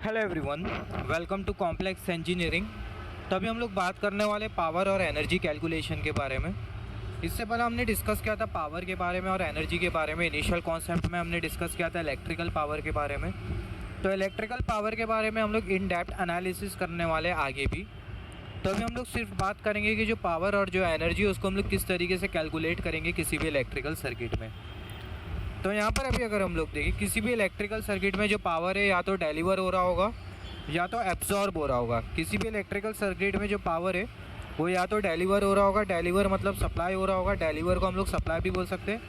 Hello everyone, welcome to complex engineering. तो अभी हम लोग बात करने वाले पावर और एनर्जी कैलकुलेशन के बारे में। इससे पहले हमने डिस्कस किया था पावर के बारे में और एनर्जी के बारे में। इनिशियल कॉन्सेप्ट में हमने डिस्कस किया था इलेक्ट्रिकल पावर के बारे में। तो इलेक्ट्रिकल पावर के बारे में हम लोग इन डेप्थ एनालिसिस करने वाले आगे भी। तो अभी हम लोग सिर्फ बात करेंगे कि जो पावर और जो एनर्जी है उसको हम लोग किस तरीके से कैलकुलेट करेंगे किसी भी इलेक्ट्रिकल सर्किट में। तो यहाँ पर अभी अगर हम लोग देखें किसी भी इलेक्ट्रिकल सर्किट में जो पावर है या तो डिलीवर हो रहा होगा या तो एब्जॉर्ब हो रहा होगा। किसी भी इलेक्ट्रिकल सर्किट में जो पावर है वो या तो डिलीवर हो रहा होगा, डिलीवर मतलब सप्लाई हो रहा होगा, डिलीवर को हम लोग सप्लाई भी बोल सकते हैं।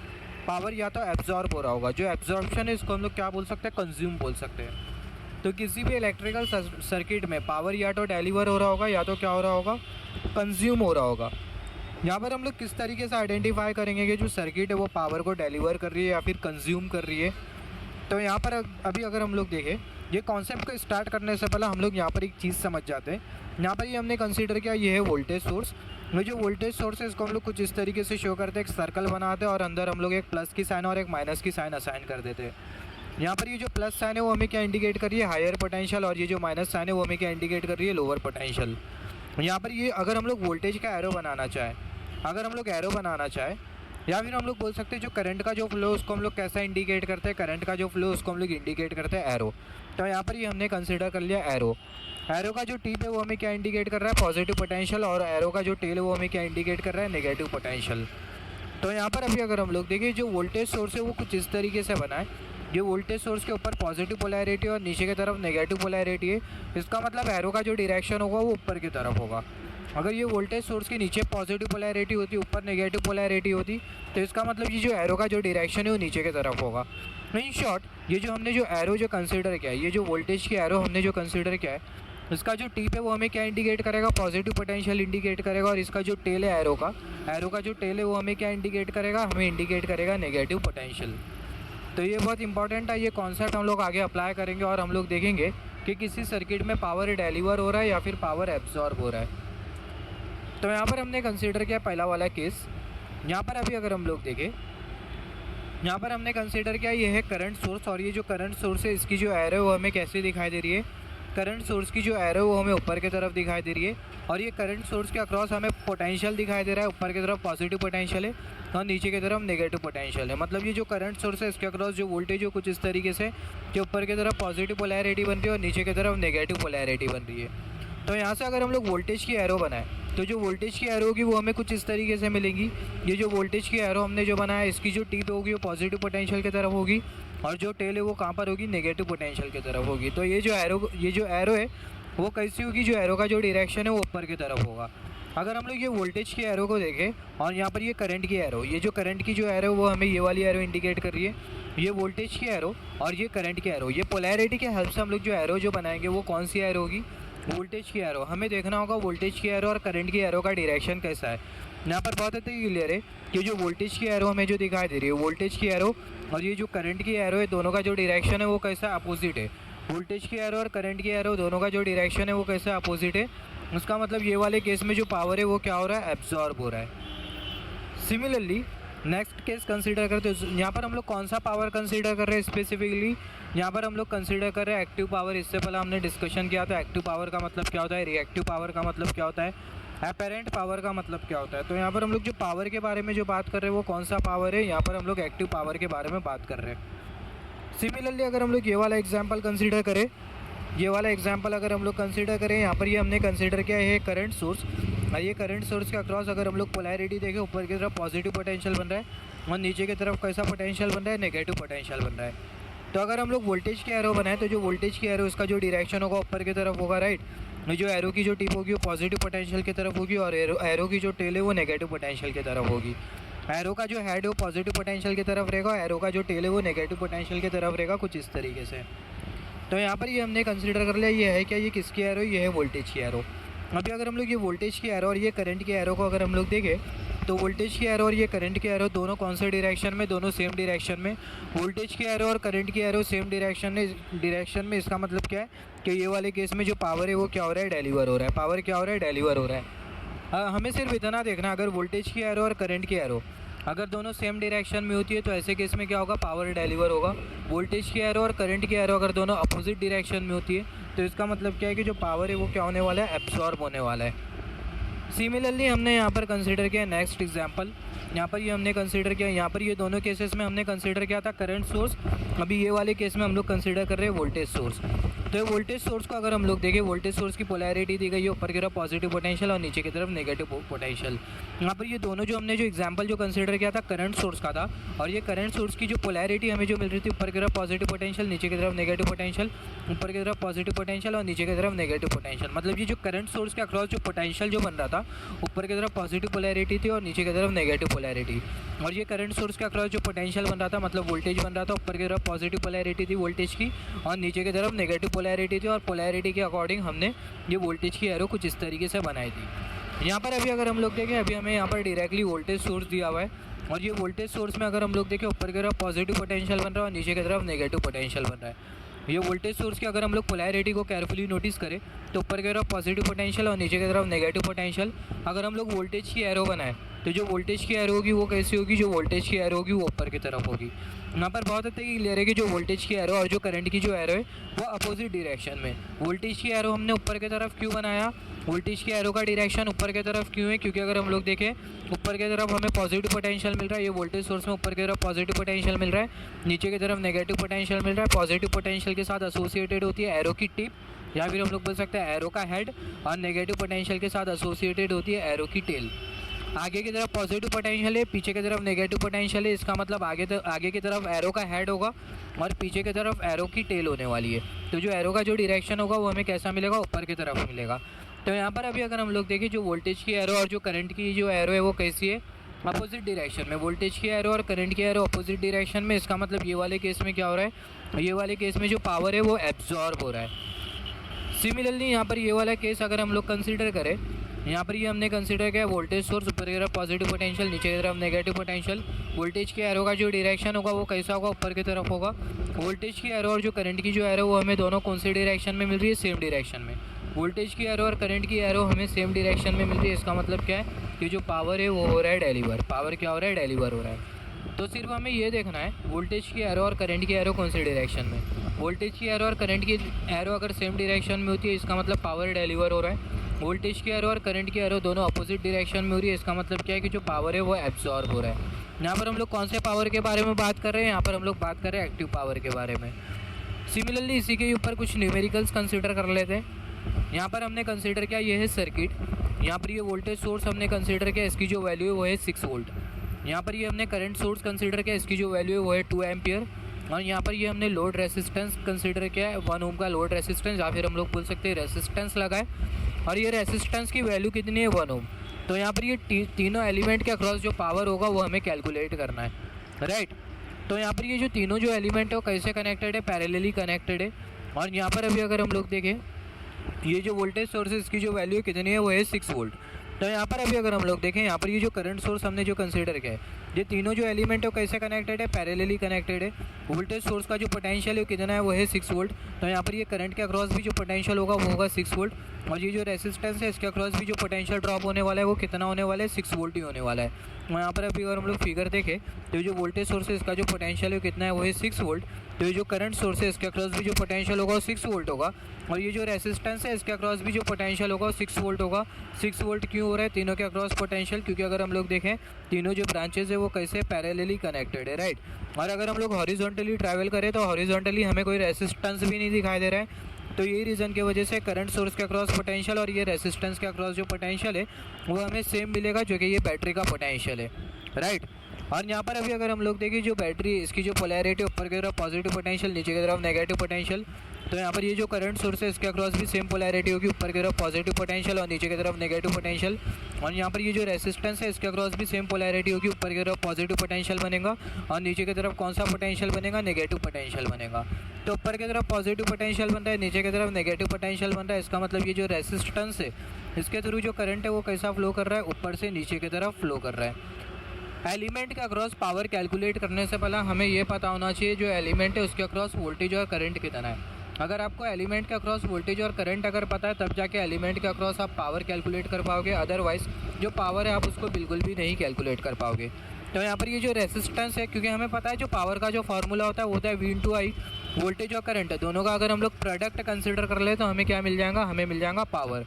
पावर या तो एब्जॉर्ब हो रहा होगा, जो एब्जॉर्प्शन है इसको हम लोग क्या बोल सकते हैं, कंज्यूम बोल सकते हैं। तो किसी भी इलेक्ट्रिकल सर्किट में पावर या तो डिलीवर हो रहा होगा या तो क्या हो रहा होगा, कंज्यूम हो रहा होगा। यहाँ पर हम लोग किस तरीके से आइडेंटिफाई करेंगे कि जो सर्किट है वो पावर को डिलीवर कर रही है या फिर कंज्यूम कर रही है। तो यहाँ पर अभी अगर हम लोग देखें, ये कॉन्सेप्ट को स्टार्ट करने से पहले हम लोग यहाँ पर एक चीज़ समझ जाते हैं। यहाँ पर ये हमने कंसीडर किया, ये है वोल्टेज सोर्स। ये जो वोल्टेज सोर्स है इसको हम लोग कुछ इस तरीके से शो करते हैं, एक सर्कल बनाते हैं और अंदर हम लोग एक प्लस की साइन और एक माइनस की साइन असाइन कर देते हैं। यहाँ पर ये जो प्लस साइन है वो हमें क्या इंडिकेट कर रही है, हायर पोटेंशियल, और ये जो माइनस साइन है वो हमें क्या इंडिकेट कर रही है, लोअर पोटेंशियल। यहाँ पर ये अगर हम लोग वोल्टेज का एरो बनाना चाहें, या फिर हम लोग बोल सकते हैं जो करंट का जो फ्लो उसको हम लोग कैसा इंडिकेट करते हैं, करंट का जो फ्लो उसको हम लोग इंडिकेट करते हैं एरो। तो यहाँ पर ये हमने कंसिडर कर लिया एरो। एरो का जो टिप है वो हमें क्या इंडिकेट कर रहा है, पॉजिटिव पोटेंशियल, और एरो का जो टेल है वो हमें क्या इंडिकेट कर रहा है, नेगेटिव पोटेंशियल। तो यहाँ पर अभी अगर हम लोग देखें, जो वोल्टेज सोर्स है वो कुछ इस तरीके से बना है। जो वोल्टेज सोर्स के ऊपर पॉजिटिव पोलैरिटी और नीचे की तरफ नेगेटिव पोलैरिटी है। इसका मतलब एरो का जो डायरेक्शन होगा वो ऊपर की तरफ होगा। अगर ये वोल्टेज सोर्स के नीचे पॉजिटिव पोलैरिटी होती, ऊपर नेगेटिव पोलैरिटी होती, तो इसका मतलब ये जो एरो का जो डायरेक्शन है वो नीचे की तरफ होगा। इन शॉर्ट, ये जो हमने जो एरो जो कंसीडर किया है, ये जो वोल्टेज की एरो हमने जो कंसीडर किया है, इसका जो टिप है वो हमें क्या इंडिकेट करेगा, पॉजिटिव पोटेंशियल इंडिकेट करेगा। और इसका जो टेल है एरो का जो टेल है वो हमें क्या इंडिकेट करेगा, हमें इंडिकेट करेगा नेगेटिव पोटेंशियल। तो ये बहुत इंपॉर्टेंट है, ये कॉन्सेप्ट हम लोग आगे अप्लाई करेंगे और हम लोग देखेंगे कि किसी सर्किट में पावर डिलीवर हो रहा है या फिर पावर एब्जॉर्ब हो रहा है। तो यहाँ पर हमने कंसीडर किया पहला वाला केस। यहाँ पर अभी अगर हम लोग देखें, यहाँ पर हमने कंसीडर किया ये है करंट सोर्स, और ये जो करंट सोर्स है इसकी जो एरो है वो हमें कैसे दिखाई दे रही है, करंट सोर्स की जो एरो है वो हमें ऊपर की तरफ दिखाई दे रही है। और ये करंट सोर्स के अक्रॉस हमें पोटेंशियल दिखाई दे रहा है, ऊपर की तरफ पॉजिटिव पोटेंशियल है और नीचे की तरफ नेगेटिव पोटेंशियल है। मतलब ये जो करंट सोर्स है इसके अक्रॉस जो वोल्टेज है कुछ इस तरीके से, कि ऊपर की तरफ पॉजिटिव पोलैरिटी बन रही है और नीचे की तरफ नेगेटिव पोलैरिटी बन रही है। तो यहाँ से अगर हम लोग वोल्टेज की एरो बनाएं तो जो वोल्टेज की एरो होगी वो हमें कुछ इस तरीके से मिलेंगी। ये जो वोल्टेज की एरो हमने जो बनाया इसकी जो टिप होगी वो पॉजिटिव पोटेंशियल की तरफ होगी, और जो टेल है वो कहाँ पर होगी, नेगेटिव पोटेंशियल की तरफ होगी। तो ये जो एरो है वो कैसी होगी, जो एरो का जो डायरेक्शन है वो ऊपर की तरफ होगा। अगर हम लोग ये वोल्टेज की एरो को देखें और यहाँ पर ये करंट की एरो, ये जो करंट की जो एरो वो हमें ये वाली एरो इंडिकेट कर रही है, ये वोल्टेज की एरो और ये करंट की एरो, ये पोलैरिटी के हेल्प से हम लोग जो एरो जो बनाएंगे वो कौन सी एरो होगी, वोल्टेज की एरो। हमें देखना होगा वोल्टेज की एरो और करंट की एरो का डायरेक्शन कैसा है। यहाँ पर बहुत ही क्लियर है कि जो वोल्टेज की एरो हमें जो दिखाई दे रही है, वोल्टेज की एरो और ये जो करंट की एरो है दोनों का जो डायरेक्शन है वो कैसा है, अपोजिट है। वोल्टेज की एरो और करंट की एरो दोनों का जो डायरेक्शन है वो कैसा अपोजिट है। उसका मतलब ये वाले केस में जो पावर है वो क्या हो रहा है, एब्जॉर्ब हो रहा है। सिमिलरली नेक्स्ट केस कंसीडर करते हैं। यहाँ पर हम लोग कौन सा पावर कंसीडर कर रहे हैं स्पेसिफिकली, यहाँ पर हम लोग कंसीडर कर रहे हैं एक्टिव पावर। इससे पहले हमने डिस्कशन किया था एक्टिव पावर का मतलब क्या होता है, रिएक्टिव पावर का मतलब क्या होता है, अपेरेंट पावर का मतलब क्या होता है। तो यहाँ पर हम लोग जो पावर के बारे में जो बात कर रहे हैं वो कौन सा पावर है, यहाँ पर हम लोग एक्टिव पावर के बारे में बात कर रहे हैं। सिमिलरली अगर हम लोग ये वाला एग्जाम्पल कंसीडर करें, अगर हम लोग कंसीडर करें, यहाँ पर ये हमने कंसीडर किया है करंट सोर्स। ये करंट सोर्स के अक्रॉस अगर हम लोग पोलैरिटी देखें, ऊपर की तरफ पॉजिटिव पोटेंशियल बन रहा है और नीचे की तरफ कैसा पोटेंशियल बन रहा है, नेगेटिव पोटेंशियल बन रहा है। तो अगर हम लोग वोल्टेज की एरो बनाएं तो जो वोल्टेज की एरो इसका जो डायरेक्शन होगा ऊपर की तरफ होगा, राइट। जो एरो की जो टिप होगी वो पॉजिटिव पोटेंशियल की तरफ होगी और एरो की जो टेल है वो नेगेटिव पोटेंशियल की तरफ होगी। एरो का जो हेड है वो पॉजिटिव पोटेंशियल की तरफ रहेगा, एरो का जो टेल है वो नेगेटिव पोटेंशियल की तरफ रहेगा, कुछ इस तरीके से। तो यहाँ पर ये हमने कंसीडर कर लिया, ये है क्या, ये किसकी एरो, ये है वोल्टेज की एरो। अभी अगर हम लोग ये वोल्टेज की एरो और ये करंट की एरो को अगर हम लोग देखें तो वोल्टेज की एरो और ये करंट की एरो दोनों कौन से डायरेक्शन में, दोनों सेम डायरेक्शन में। वोल्टेज की एरो और करंट की एरो सेम डायरेक्शन में इसका मतलब क्या है कि ये वाले केस में जो पावर है वो क्या हो रहा है, डिलीवर हो रहा है। पावर क्या हो रहा है, डिलीवर हो रहा है। हमें सिर्फ इतना देखना, अगर वोल्टेज की एरो और करंट की एरो अगर दोनों सेम डायरेक्शन में होती है तो ऐसे केस में क्या होगा, पावर डिलीवर होगा। वोल्टेज की एरो और करंट की एरो अगर दोनों अपोजिट डायरेक्शन में होती है तो इसका मतलब क्या है कि जो पावर है वो क्या होने वाला है, एब्सॉर्ब होने वाला है। सिमिलरली हमने यहाँ पर कंसिडर किया नेक्स्ट एग्जांपल। यहाँ पर ये हमने कंसिडर किया, यहाँ पर ये दोनों केसेस में हमने कंसिडर किया था करंट सोर्स। अभी ये वाले केस में हम लोग कंसिडर कर रहे हैं वोल्टेज सोर्स। तो ये वोल्टेज सोर्स को अगर हम लोग देखें, वोल्टेज सोर्स की पोलैरिटी दी गई है, ऊपर की तरफ पॉजिटिव पोटेंशियल और नीचे की तरफ नेगेटिव पोटेंशियल। यहाँ पर ये दोनों जो हमने जो एग्जाम्पल जो कंसिडर किया था करंट सोर्स का था, और ये करंट सोर्स की जो पोलैरिटी हमें जो मिल रही थी, ऊपर की तरफ पॉजिटिव पोटेंशियल, नीचे की तरफ नेगेटिव पोटेंशियल, ऊपर की तरफ पॉजिटिव पोटेंशियल और नीचे की तरफ नेगेटिव पोटेंशियल। मतलब ये जो करंट सोर्स के अक्रॉस जो पोटेंशियल जो बन रहा था, ऊपर की तरफ पॉजिटिव पोलैरिटी थी और नीचे की तरफ नेगेटिव पोलैरिटी। और ये करंट सोर्स के अक्रॉस जो पोटेंशियल बन रहा था, मतलब वोल्टेज बन रहा था, ऊपर की तरफ पॉजिटिव पोलैरिटी थी वोल्टेज की और नीचे की तरफ नेगेटिव पोलैरिटी थी, और पोलैरिटी के अकॉर्डिंग हमने ये वोल्टेज की एरो कुछ इस तरीके से बनाई थी। यहाँ पर अभी अगर हम लोग देखें, अभी हमें यहाँ पर डायरेक्टली वोल्टेज सोर्स दिया हुआ है, और ये वोल्टेज सोर्स में अगर हम लोग देखें, ऊपर की तरफ पॉजिटिव पोटेंशियल बन रहा है और नीचे की तरफ नेगेटिव पोटेंशियल बन रहा है। ये वोल्टेज सोर्स की अगर हम लोग पोलैरिटी को केयरफुली नोटिस करें तो ऊपर की तरफ पॉजिटिव पोटेंशियल और नीचे की तरफ नेगेटिव पोटेंशियल। अगर हम लोग वोल्टेज की एरो बनाएं तो जो वोल्टेज की एरो होगी वो कैसी होगी, जो वोल्टेज की एरो होगी वो ऊपर की तरफ होगी। यहाँ पर बहुत हद तक क्लियर है कि जो वोल्टेज की एरो और जो करंट की जो एरो है वो अपोजिट डायरेक्शन में। वोल्टेज की एरो हमने ऊपर की तरफ क्यों बनाया, वोल्टेज की एरो का डायरेक्शन ऊपर की तरफ क्यों है, क्योंकि अगर हम लोग देखें ऊपर की तरफ हमें पॉजिटिव पोटेंशियल मिल रहा है, ये वोल्टेज सोर्स में ऊपर की तरफ पॉजिटिव पोटेंशियल मिल रहा है, नीचे की तरफ नेगेटिव पोटेंशियल मिल रहा है। पॉजिटिव पोटेंशियल के साथ एसोसिएटेड होती है एरो की टिप, या फिर हम लोग बोल सकते हैं एरो का हेड, और नेगेटिव पोटेंशियल के साथ एसोसिएटेड होती है एरो की टेल। आगे की तरफ पॉजिटिव पोटेंशियल है, पीछे की तरफ नेगेटिव पोटेंशियल है, इसका मतलब आगे की तरफ एरो का हेड होगा और पीछे की तरफ एरो की टेल होने वाली है। तो जो एरो का जो डायरेक्शन होगा वो हमें कैसा मिलेगा, ऊपर की तरफ मिलेगा। तो यहाँ पर अभी अगर हम लोग देखें, जो वोल्टेज की एरो और जो करंट की जो एरो है वो कैसी है, अपोजिट डायरेक्शन में। वोल्टेज की एरो और करंट की एरो अपोजिट डायरेक्शन में, इसका मतलब ये वाले केस में क्या हो रहा है, ये वाले केस में जो पावर है वो एब्जॉर्ब हो रहा है। सिमिलरली यहाँ पर ये वाला केस अगर हम लोग कंसिडर करें, यहाँ पर ये हमने कंसिडर किया वोल्टेज सोर्स, ऊपर की तरफ पॉजिटिव पोटेंशियल, नीचे की तरफ नेगेटिव पोटेंशियल। वोल्टेज की एरो का जो डायरेक्शन होगा वो कैसा होगा, ऊपर की तरफ होगा। वोल्टेज की एरो और जो करंट की जो एरो वो हमें दोनों कौन से डायरेक्शन में मिल रही है, सेम डायरेक्शन में। वोल्टेज की एरो और करंट की एरो हमें सेम डायरेक्शन में मिल रही है, इसका मतलब क्या है कि जो पावर है वो हो रहा है डिलीवर। पावर क्या हो रहा है, डिलीवर हो रहा है। तो सिर्फ हमें ये देखना है वोल्टेज की एरो और करंट की एरो कौन से डायरेक्शन में। वोल्टेज की एरो और करंट की एरो अगर सेम डायरेक्शन में होती है, इसका मतलब पावर डिलीवर हो रहा है। वोल्टेज की एरो और करंट की एरो दोनों अपोजिट डायरेक्शन में हो रही है, इसका मतलब क्या है कि जो पावर है वो एब्जॉर्ब हो रहा है। यहाँ पर हम लोग कौन से पावर के बारे में बात कर रहे हैं, यहाँ पर हम लोग बात कर रहे हैं एक्टिव पावर के बारे में। सिमिलरली इसी के ऊपर कुछ न्यूमेरिकल्स कंसिडर कर लेते हैं। यहाँ पर हमने कंसिडर किया ये है सर्किट। यहाँ पर ये वोल्टेज सोर्स हमने कंसिडर किया, इसकी जो वैल्यू है वो है 6 वोल्ट। यहाँ पर ये हमने करंट सोर्स कंसिडर किया, इसकी जो वैल्यू है वो है 2 एम्पियर। और यहाँ पर ये हमने लोड रेसिस्टेंस कंसिडर किया है, 1 ओम का लोड रेसिस्टेंस, या फिर हम लोग बोल सकते हैं रेसिस्टेंस लगाए, और ये रेसिस्टेंस की वैल्यू कितनी है, 1 ओम। तो यहाँ पर ये तीनों एलिमेंट के अक्रॉस जो पावर होगा वो हमें कैलकुलेट करना है, राइट। तो यहाँ पर ये जो तीनों जो एलिमेंट है वो कैसे कनेक्टेड है, पैरेलली कनेक्टेड है। और यहाँ पर अभी अगर हम लोग देखें, ये जो वोल्टेज सोर्स है इसकी जो वैल्यू कितनी है वो है 6 वोल्ट। तो यहाँ पर अभी अगर हम लोग देखें, यहाँ पर ये जो करंट सोर्स हमने जो कंसीडर किया है, ये तीनों जो एलिमेंट है वो कैसे कनेक्टेड है, पैरेलली कनेक्टेड है। वोल्टेज सोर्स का जो पोटेंशियल है कितना है वो है 6 वोल्ट। तो यहाँ पर ये करंट के अक्रॉस भी जो पोटेंशियल होगा वो होगा 6 वोल्ट, और ये जो रेसिस्टेंस है इसके अक्रॉस भी जो पोटेंशियल ड्रॉप होने वाला है वो कितना होने वाला है, 6 वोल्ट ही होने वाला है। और यहाँ पर अभी अगर हम लोग फिगर देखें तो ये जो वोल्टेज सोर्स है इसका जो पोटेंशियल है कितना है वो है 6 वोल्ट। तो ये जो करंट सोर्स है इसके अक्रॉस भी जो पोटेंशियल होगा वो 6 वोल्ट होगा, और ये जो रेसिस्टेंस है इसके अक्रॉस भी जो पोटेंशियल होगा वो 6 वोल्ट होगा। 6 वोल्ट क्यों हो रहा है तीनों के अक्रॉस पोटेंशियल, क्योंकि अगर हम लोग देखें तीनों जो ब्रांचेज है वो कैसे पैरेलली कनेक्टेड है, राइट। और अगर हम लोग हॉरिजॉन्टली ट्रैवल करें तो हॉरिजॉन्टली हमें कोई रेसिस्टेंस भी नहीं दिखाई दे रहा है। तो यही रीज़न की वजह से करंट सोर्स के अक्रॉस पोटेंशियल और ये रेसिस्टेंस के अक्रॉस जो पोटेंशियल है वो हमें सेम मिलेगा, जो कि ये बैटरी का पोटेंशियल है, राइट। और यहाँ पर अभी अगर हम लोग देखें जो बैटरी इसकी जो पोलैरिटी ऊपर की तरफ पॉजिटिव पोटेंशियल, नीचे की तरफ नेगेटिव पोटेंशियल। तो यहाँ पर ये जो करंट सोर्स है इसके अक्रॉस भी सेम पोलैरिटी होगी, ऊपर की तरफ पॉजिटिव पोटेंशियल और नीचे की तरफ नेगेटिव पोटेंशियल। और यहाँ पर ये जो रेसिस्टेंस है इसके अक्रॉस भी सेम पोलैरिटी होगी, ऊपर की तरफ पॉजिटिव पोटेंशियल बनेगा और नीचे की तरफ कौन सा पोटेंशियल बनेगा, नेगेटिव पोटेंशियल बनेगा। तो ऊपर की तरफ पॉजिटिव पोटेंशियल बन रहा है, नीचे की तरफ नेगेटिव पोटेंशियल बन रहा है, इसका मतलब ये जो रेसिस्टेंस है इसके थ्रू जो करंट है वो कैसा फ्लो कर रहा है, ऊपर से नीचे की तरफ फ्लो कर रहा है। एलिमेंट के अक्रॉस पावर कैलकुलेट करने से पहले हमें ये पता होना चाहिए जो एलिमेंट है उसके अक्रॉस वोल्टेज और करंट कितना है। अगर आपको एलिमेंट के अक्रॉस वोल्टेज और करंट अगर पता है तब जाके एलिमेंट के अक्रॉस आप पावर कैलकुलेट कर पाओगे, अदरवाइज जो पावर है आप उसको बिल्कुल भी नहीं कैलकुलेट कर पाओगे। तो यहाँ पर ये जो रेसिस्टेंस है, क्योंकि हमें पता है जो पावर का जो फार्मूला होता है वो होता है V × I, वोल्टेज और करंट है दोनों का अगर हम लोग प्रोडक्ट कंसीडर कर ले तो हमें क्या मिल जाएगा, हमें मिल जाएगा पावर।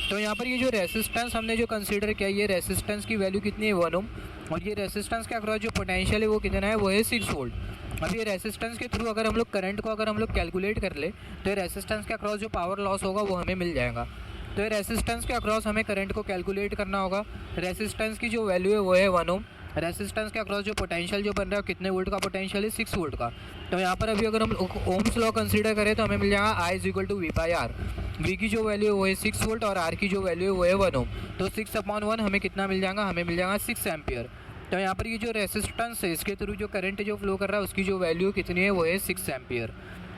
तो यहाँ पर ये जो रेसिस्टेंस हमने जो कंसीडर किया, ये रेसिस्टेंस की वैल्यू कितनी है 1 ओम, और ये रेसिस्टेंस के अक्रॉस जो पोटेंशियल है वो कितना है, वो है 6 वोल्ट। अब ये रेसिस्टेंस के थ्रू अगर हम लोग करंट को अगर हम लोग कैलकुलेट कर ले तो ये रेसिस्टेंस के अक्रॉस जो पावर लॉस होगा वो हमें मिल जाएगा। तो ये रेसिस्टेंस के अक्रॉस हमें करंट को कैलकुलेट करना होगा। रेसिस्टेंस की जो वैल्यू है वो है 1 ओम। रेसिस्टेंस के अक्रॉस जो पोटेंशियल जो बन रहा है कितने वोल्ट का पोटेंशियल है, 6 वोल्ट का। तो यहाँ पर अभी अगर हम ओम्स लॉ कंसीडर करें तो हमें मिल जाएगा I = V/R। V की जो वैल्यू है वो है 6 वोल्ट और R की जो वैल्यू है वो है 1 ओम। तो 6/1 हमें कितना मिल जाएगा, हमें मिल जाएगा 6 एम्पियर। तो यहाँ पर ये जो रेसिस्टेंस है इसके थ्रू जो करंट जो फ्लो कर रहा है उसकी जो वैल्यू कितनी है, वो है 6 एम्पियर।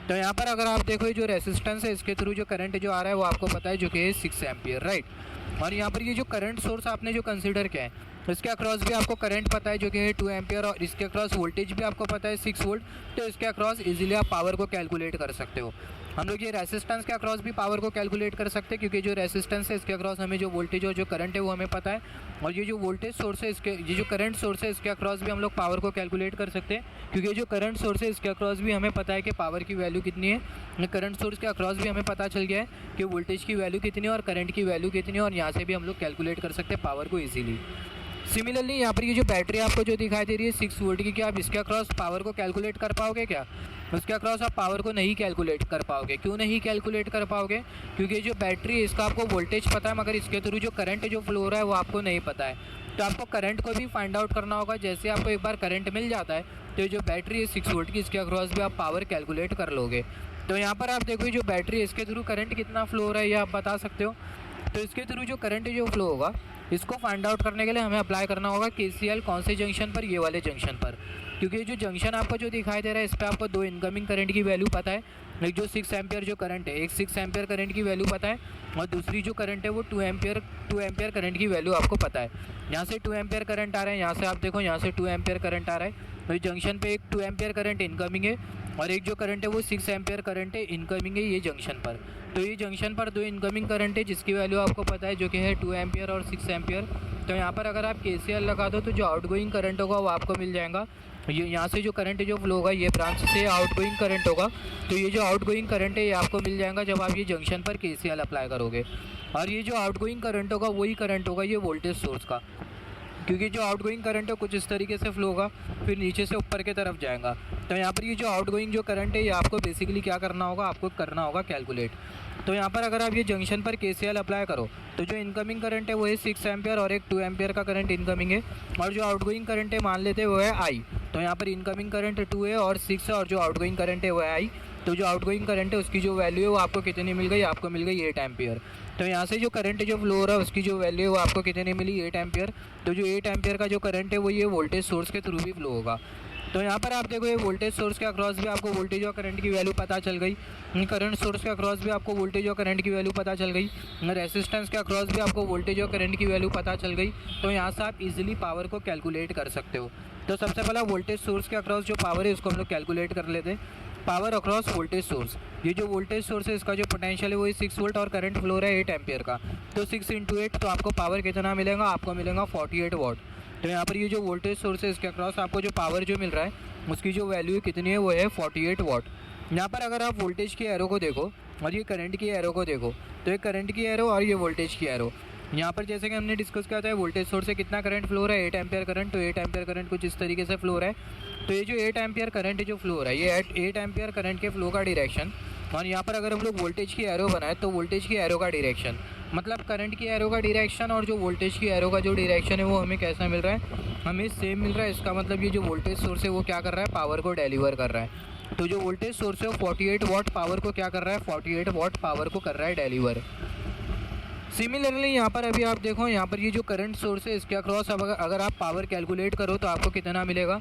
तो यहाँ पर अगर आप देखो ये जो रेसिस्टेंस है इसके थ्रू जो करंट जो आ रहा है वो आपको पता है जो कि है 6 एम्पियर, राइट। और यहाँ पर ये जो करंट सोर्स आपने जो कंसीडर किया है इसके अक्रॉस भी आपको करंट पता है जो कि है 2 एम्पियर, और इसके अक्रॉस वोल्टेज भी आपको पता है 6 वोल्ट। तो इसके अक्रॉस इजीली आप पावर को कैलकुलेट कर सकते हो। हम लोग ये रेसिस्टेंस के अक्रॉस भी पावर को कैलकुलेट कर सकते हैं, क्योंकि जो रेसिस्टेंस है इसके अक्रॉस हमें जो वोल्टेज और जो करंट है वो हमें पता है, और ये जो वोल्टेज सोर्स है इसके, ये जो करंट सोर्स है इसके अक्रॉस भी हम लोग पावर को कैलकुलेट कर सकते हैं, क्योंकि जो करंट सोर्स है इसके अक्रॉस भी हमें पता है कि पावर की वैल्यू कितनी है। करंट सोर्स के अक्रॉस भी हमें पता चल गया है कि वोल्टेज की वैल्यू कितनी है और करंट की वैल्यू कितनी है, और यहाँ से भी हम लोग कैलकुलेट कर सकते हैं पावर को ईजिली। सिमिलरली यहाँ पर ये जो बैटरी आपको जो दिखाई दे रही है 6 वोल्ट की, क्या आप इसके अक्रॉस पावर को कैलकुलेट कर पाओगे क्या? उसके अक्रॉस आप पावर को नहीं कैलकुलेट कर पाओगे। क्यों नहीं कैलकुलेट कर पाओगे? क्योंकि जो बैटरी है इसका आपको वोल्टेज पता है, मगर इसके थ्रू जो करंट जो फ्लो हो रहा है वो आपको नहीं पता है। तो आपको करंट को भी फाइंड आउट करना होगा। जैसे आपको एक बार करंट मिल जाता है तो जो बैटरी है 6 वोल्ट की, इसके अक्रॉस भी आप पावर कैलकुलेट कर लोगे। तो यहाँ पर आप देखो जो बैटरी है इसके थ्रू करंट कितना फ्लो हो रहा है ये आप बता सकते हो। तो इसके थ्रू जो करंट जो फ्लो होगा इसको फाइंड आउट करने के लिए हमें अप्लाई करना होगा KCL कौन से जंक्शन पर, ये वाले जंक्शन पर। क्योंकि जो जंक्शन आपको जो दिखाई दे रहा है इस पर आपको 2 इनकमिंग करंट की वैल्यू पता है। एक जो 6 एम्पियर जो करंट है, एक 6 एम्पियर करंट की वैल्यू पता है, और दूसरी जो करंट है वो 2 एम्पियर करंट की वैल्यू आपको पता है। यहाँ से 2 एम्पियर करंट आ रहा है, यहाँ से आप देखो यहाँ से 2 एम्पियर करंट आ रहा है। तो जंक्शन पे एक 2 एम्पियर करंट इनकमिंग है और एक जो करंट है वो 6 एम्पियर करंट है इनकमिंग है ये जंक्शन पर। तो ये जंक्शन पर 2 इनकमिंग करंट है जिसकी वैल्यू आपको पता है जो कि है 2 एम्पियर और 6 एम्पियर। तो यहाँ पर अगर आप KCL लगा दो तो जो आउटगोइंग करंट होगा वो आपको मिल जाएगा। ये यहाँ से जो करंट जो फ्लो होगा ये ब्रांच से आउटगोइंग करंट होगा। तो ये जो आउटगोइंग करंट है ये आपको मिल जाएगा जब आप ये जंक्शन पर KCL अप्लाई करोगे। और ये जो आउटगोइंग करंट होगा वही करंट होगा ये वोल्टेज सोर्स का, क्योंकि जो आउटगोइंग करंट है कुछ इस तरीके से फ्लो होगा फिर नीचे से ऊपर की तरफ जाएगा। तो यहाँ पर ये जो आउटगोइंग जो करंट है ये आपको बेसिकली क्या करना होगा, आपको करना होगा कैलकुलेट। तो यहाँ पर अगर आप ये जंक्शन पर KCL अप्लाई करो तो जो इनकमिंग करंट है वो है 6 एम्पियर और एक 2 एम्पियर का करंट इनकमिंग है, और जो आउटगोइंग करंट है मान लेते हैं वो है I। तो यहाँ पर इनकमिंग करंट 2 है और 6 है, और जो आउटगोइंग करंट है वो है I। तो जो आउटगोइंग करंट है उसकी जो वैल्यू है वो आपको कितनी मिल गई, आपको मिल गई 8 एम्पियर। तो यहाँ से जो करंट जो फ्लो हो रहा है उसकी जो वैल्यू है वो आपको कितनी मिली, 8 एम्पियर। तो जो 8 एम्पियर का जो करंट है वो ये वोल्टेज सोर्स के थ्रू भी फ्लो होगा। तो यहाँ पर आप देखो ये वोल्टेज सोर्स के अक्रॉस भी आपको वोल्टेज और करंट की वैल्यू पता चल गई। करंट सोर्स के अक्रॉस भी आपको वोल्टेज और करंट की वैल्यू पता चल गई। रेसिस्टेंस के अक्रॉस भी आपको वोल्टेज और करंट की वैल्यू पता चल गई। तो यहाँ से आप इजीली पावर को कैलकुलेट कर सकते हो। तो सबसे पहला वोल्टेज सोर्स के अक्रॉस जो पावर है उसको हम लोग कैलकुलेट कर लेते हैं। पावर अक्रॉस वोल्टेज सोर्स, ये जो वोल्टेज सोर्स है इसका जो पोटेंशियल है वो 6 वोल्ट और करंट फ्लो रहा है 8 एम्पियर का। तो 6 × 8 तो आपको पावर कितना मिलेगा, आपको मिलेगा 48 वाट। तो यहाँ पर ये जो वोल्टेज सोर्स है इसके अक्रॉस आपको जो पावर जो मिल रहा है उसकी जो वैल्यू कितनी है वो है 48 वाट। यहाँ पर अगर आप वोल्टेज की एरो को देखो और ये करंट की एरो को देखो, तो ये करंट की एरो और ये वोल्टेज की एरो, यहाँ पर जैसे कि हमने डिस्कस किया था वोल्टेज सोर्स से कितना करंट फ्लो हो रहा है, 8 एम्पियर करंट। तो 8 एम्पियर करंट कुछ इस तरीके से फ्लो हो रहा है। तो ये जो 8 एम्पियर करंट जो फ्लो हो रहा है ये 8 एम्पियर करंट के फ्लो का डायरेक्शन, और यहाँ पर अगर हम लोग वोल्टेज की एरो बनाए तो वोल्टेज की एरो का डायरेक्शन, मतलब करंट की एरो का डायरेक्शन और जो वोल्टेज की एरो का जो डायरेक्शन है वो हमें कैसा मिल रहा है, हमें सेम मिल रहा है। इसका मतलब ये जो वोल्टेज सोर्स है वो क्या कर रहा है, पावर को डिलीवर कर रहा है। तो जो वोल्टेज सोर्स है वो 48 वाट पावर को क्या कर रहा है, 48 वाट पावर को कर रहा है डिलीवर। सिमिलरली यहाँ पर अभी आप देखो यहाँ पर ये जो करंट सोर्स है इसके अक्रॉस अब अगर आप पावर कैलकुलेट करो तो आपको कितना मिलेगा।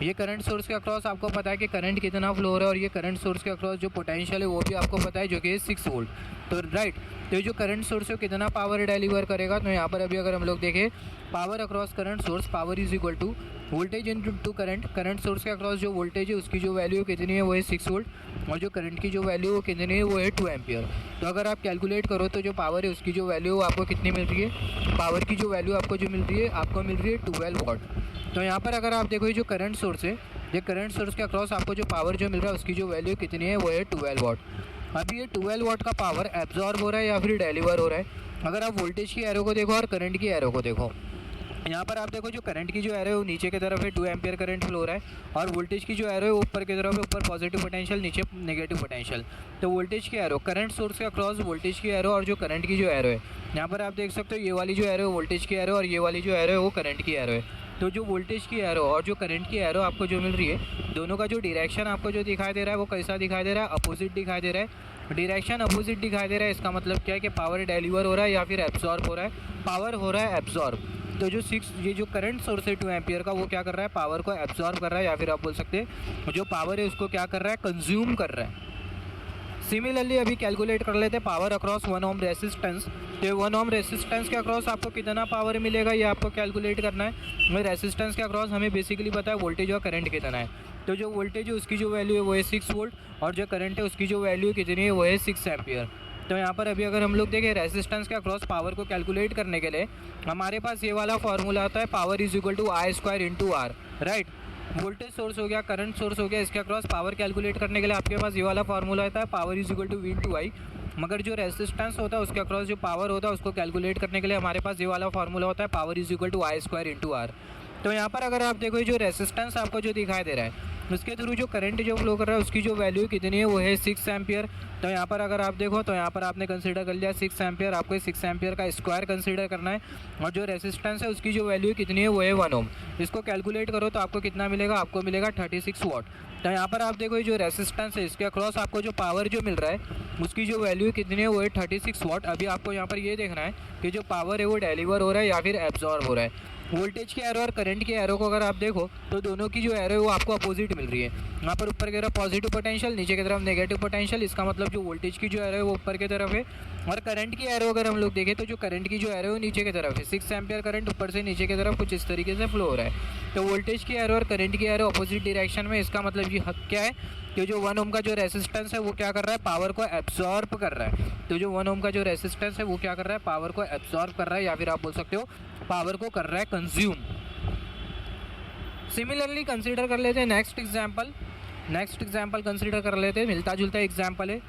ये करंट सोर्स के अक्रॉस आपको पता है कि करंट कितना फ्लो हो रहा है, और ये करंट सोर्स के अक्रॉस जो पोटेंशियल है वो भी आपको पता है जो कि 6 वोल्ट। तो राइट, तो जो करंट सोर्स है कितना पावर डिलीवर करेगा, तो यहाँ पर अभी अगर हम लोग देखें power across current source, power is equal to voltage into current, current source के अक्रॉस जो वोल्टेज है उसकी जो वैल्यू कितनी है वो है 6 वोल्ट, और जो करंट की जो वैल्यू वो कितनी है वो है 2 एम्पियर। तो अगर आप कैलकुलेट करो तो जो पावर है उसकी जो वैल्यू आपको कितनी मिल रही है, पावर की जो वैल्यू आपको जो मिल रही है आपको मिल रही है 12 वॉट। तो यहाँ पर अगर आप देखो ये जो करंट सोर्स है, ये करंट सोर्स के अक्रॉस आपको जो पावर जो मिल रहा है उसकी जो वैल्यू कितनी है वो है 12 वॉट। अभी ये 12 वॉट का पावर एब्जॉर्ब हो रहा है या फिर डिलीवर हो रहा है। अगर आप वोल्टेज की एरो को देखो और करंट की एरो को देखो, यहाँ पर आप देखो जो करंट की जो एरो है वो नीचे की तरफ है, 2 एम्पियर करंट फ्लो हो रहा है, और वोल्टेज की जो एरो है वो ऊपर की तरफ है, ऊपर पॉजिटिव पोटेंशियल नीचे नेगेटिव पोटेंशियल। तो वोल्टेज की एरो, करंट सोर्स के अक्रॉस वोल्टेज की एरो और जो करंट की जो एरो है, यहाँ पर आप देख सकते हो ये वाली जो एरो है वोल्टेज की एरो और ये वाली जो एरो है वो करंट की एरो है। तो जो वोल्टेज की एरो और जो करंट की एरो आपको जो मिल रही है, दोनों का जो डायरेक्शन आपको जो दिखाई दे रहा है वो कैसा दिखाई दे रहा है, अपोजिट दिखाई दे रहा है। डायरेक्शन अपोजिट दिखाई दे रहा है, इसका मतलब क्या है कि पावर डिलीवर हो रहा है या फिर एब्जॉर्ब हो रहा है, पावर हो रहा है एब्जॉर्ब। तो जो ये जो करंट सोर्स है 2 एम्पियर का वो क्या कर रहा है, पावर को एब्जॉर्ब कर रहा है, या फिर आप बोल सकते हैं जो पावर है उसको क्या कर रहा है, कंज्यूम कर रहा है। सिमिलरली अभी कैलकुलेट कर लेते हैं पावर अक्रॉस 1 ओम रेसिस्टेंस। तो 1 ओम रेसिस्टेंस के अक्रॉस आपको कितना पावर मिलेगा ये आपको कैलकुलेट करना है। रेसिस्टेंस के अक्रॉस हमें बेसिकली पता है वोल्टेज और करंट कितना है। तो जो वोल्टेज है उसकी जो वैल्यू है वो है 6 वोल्ट, और जो करंट है उसकी जो वैल्यू कितनी है वो है 6 एम्पियर। तो यहाँ पर अभी अगर हम लोग देखें रेसिस्टेंस के अक्रॉस पावर को कैलकुलेट करने के लिए हमारे पास ये वाला फार्मूला आता है, power is equal to I square into R, right. Voltage source हो गया, करंट सोर्स हो गया, इसके अक्रॉस पावर कैलकुलेट करने के लिए आपके पास ये वाला फार्मूला आता है, power is equal to V into I. मगर जो रेसिस्टेंस होता है उसके अक्रॉस जो पावर होता है उसको कैलकुलेट करने के लिए हमारे पास ये वाला फार्मूला होता है, power is equal to I square into R. तो यहाँ पर अगर आप देखो जो रेसिस्टेंस आपको जो दिखाई दे रहा है उसके थ्रू जो करंट जो फ्लो कर रहा है उसकी जो वैल्यू कितनी है वो है 6 एम्पियर। तो यहाँ पर अगर आप देखो तो यहाँ पर आपने कंसीडर कर लिया 6 एम्पियर, आपको 6 एम्पियर का स्क्वायर कंसीडर करना है, और जो रेसिस्टेंस है उसकी जो वैल्यू कितनी है वो है 1 ओम। इसको कैलकुलेट करो तो आपको कितना मिलेगा, आपको मिलेगा 36 वॉट। तो यहाँ पर आप देखो जो रेसिस्टेंस है इसके अक्रॉस आपको जो पावर जो मिल रहा है उसकी जो वैल्यू कितनी है वो है 36 वॉट। अभी आपको यहाँ पर ये देखना है कि जो पावर है वो डिलीवर हो रहा है या फिर एब्जॉर्ब हो रहा है। वोल्टेज की एरो और करंट की एरो को अगर आप देखो तो दोनों की जो एरो है वो आपको अपोजिट मिल रही है। यहाँ पर ऊपर की तरफ पॉजिटिव पोटेंशियल, नीचे की तरफ नेगेटिव पोटेंशियल, इसका मतलब जो वोल्टेज की जो एरो है वो ऊपर की तरफ है, और करंट की एरो अगर हम लोग देखें तो जो करंट की जो एरो है नीचे की तरफ है। 6 एम्पियर करंट ऊपर से नीचे की तरफ कुछ इस तरीके से फ्लो हो रहा है। तो वोल्टेज की एरो और करंट की एरो अपोजिट डायरेक्शन में, इसका मतलब ये हक क्या है कि जो 1 ओम का जो रेसिस्टेंस है वो क्या कर रहा है, पावर को एब्जॉर्ब कर रहा है। तो जो 1 ओम का जो रेसिस्टेंस है वो क्या कर रहा है, पावर को एब्जॉर्ब कर रहा है, या फिर आप बोल सकते हो पावर को कर रहा है कंज्यूम। सिमिलरली कंसीडर कर लेते हैं नेक्स्ट एग्जांपल कंसीडर कर लेते हैं, मिलता जुलता एग्जांपल है।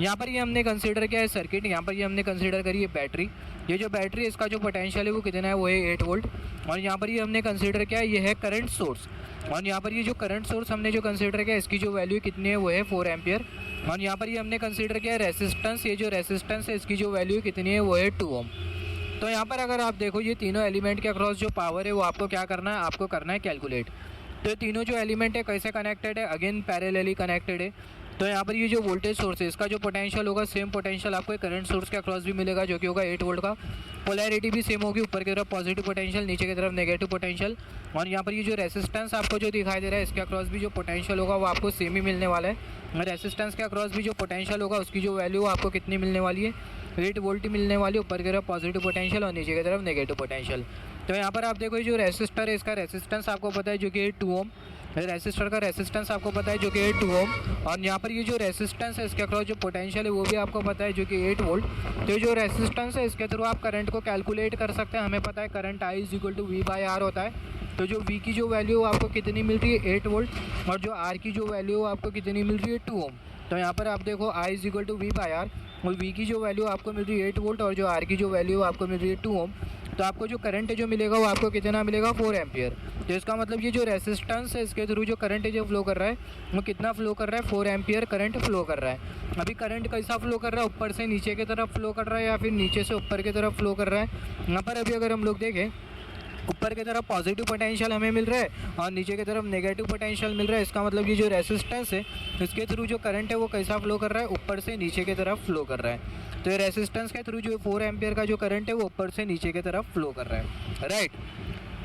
यहाँ पर ये हमने कंसीडर किया है सर्किट, यहाँ पर ये हमने कंसीडर करी है बैटरी। ये जो बैटरी है इसका जो पोटेंशियल है वो कितना है वो है 8 वोल्ट, और यहाँ पर ये हमने कंसीडर किया है ये है करंट सोर्स, और यहाँ पर ये जो करंट सोर्स हमने जो कंसीडर किया इसकी जो वैल्यू कितनी है वो है 4 एम्पियर, और यहाँ पर ये हमने कंसीडर किया है रेसिस्टेंस, ये जो रेसिस्टेंस है इसकी जो वैल्यू कितनी है वो है 2 ओम। तो यहाँ पर अगर आप देखो ये तीनों एलिमेंट के अक्रॉस जो पावर है वो आपको क्या करना है, आपको करना है कैलकुलेट। तो ये तीनों जो एलिमेंट है कैसे कनेक्टेड है, अगेन पैरेलली कनेक्टेड है। तो यहाँ पर ये जो वोल्टेज सोर्स है इसका जो पोटेंशियल होगा सेम पोटेंशियल आपको करंट सोर्स के अक्रॉस भी मिलेगा, जो कि होगा 8 वोल्ट का। पोलैरिटी भी सेम होगी, ऊपर की तरफ पॉजिटिव पोटेंशियल, नीचे की तरफ नेगेटिव पोटेंशियल। और यहाँ पर ये जो रेसिस्टेंस आपको जो दिखाई दे रहा है इसके अक्रॉस भी जो पोटेंशियल होगा वो आपको सेम ही मिलने वाला है। रेसिस्टेंस के अक्रॉस भी जो पोटेंशियल होगा उसकी जो वैल्यू आपको कितनी मिलने वाली है, 8 वोल्ट मिलने वाली है, ऊपर की तरफ पॉजिटिव पोटेंशियल और नीचे की तरफ नेगेटिव पोटेंशियल। तो यहाँ पर आप देखो ये जो रेसिस्टर है इसका रेसिस्टेंस आपको पता है जो कि 2 ओम, रेसिस्टर का रेसिस्टेंस आपको पता है जो कि 2 ओम, और यहाँ पर ये जो रेसिस्टेंस है इसके अक्रॉस जो पोटेंशियल है वो भी आपको पता है जो कि 8 वोल्ट। तो ये जो रेसिस्टेंस है इसके थ्रू आप करंट को कैलकुलेट कर सकते हैं। हमें पता है current I is equal to V/R होता है। तो जो V की जो वैल्यू आपको कितनी मिल रही है 8 वोल्ट, और जो R की जो वैल्यू आपको कितनी मिल रही है 2 ओम। तो यहाँ पर आप देखो I is equal to V/R, और V की जो वैल्यू आपको मिल रही है 8 वोल्ट, और जो R की जो वैल्यू आपको मिल रही है 2 ओम। तो आपको जो करंट जो मिलेगा वो आपको कितना मिलेगा 4 एम्पियर। तो इसका मतलब ये जो रेसिस्टेंस है इसके थ्रू जो करंट जो फ्लो कर रहा है वो कितना फ्लो कर रहा है, 4 एम्पियर करंट फ्लो कर रहा है। अभी करंट कैसा फ्लो कर रहा है, ऊपर से नीचे की तरफ फ्लो कर रहा है या फिर नीचे से ऊपर की तरफ फ्लो कर रहा है। यहाँ पर अभी अगर हम लोग देखें ऊपर की तरफ पॉजिटिव पोटेंशियल हमें मिल रहा है और नीचे की तरफ नेगेटिव पोटेंशियल मिल रहा है। इसका मतलब ये जो रेसिस्टेंस है इसके थ्रू जो करंट है वो कैसा फ्लो कर रहा है, ऊपर से नीचे की तरफ फ्लो कर रहा है। तो ये रेसिस्टेंस के थ्रू जो 4 एम्पियर का जो करंट है वो ऊपर से नीचे की तरफ फ्लो कर रहा है, राइट।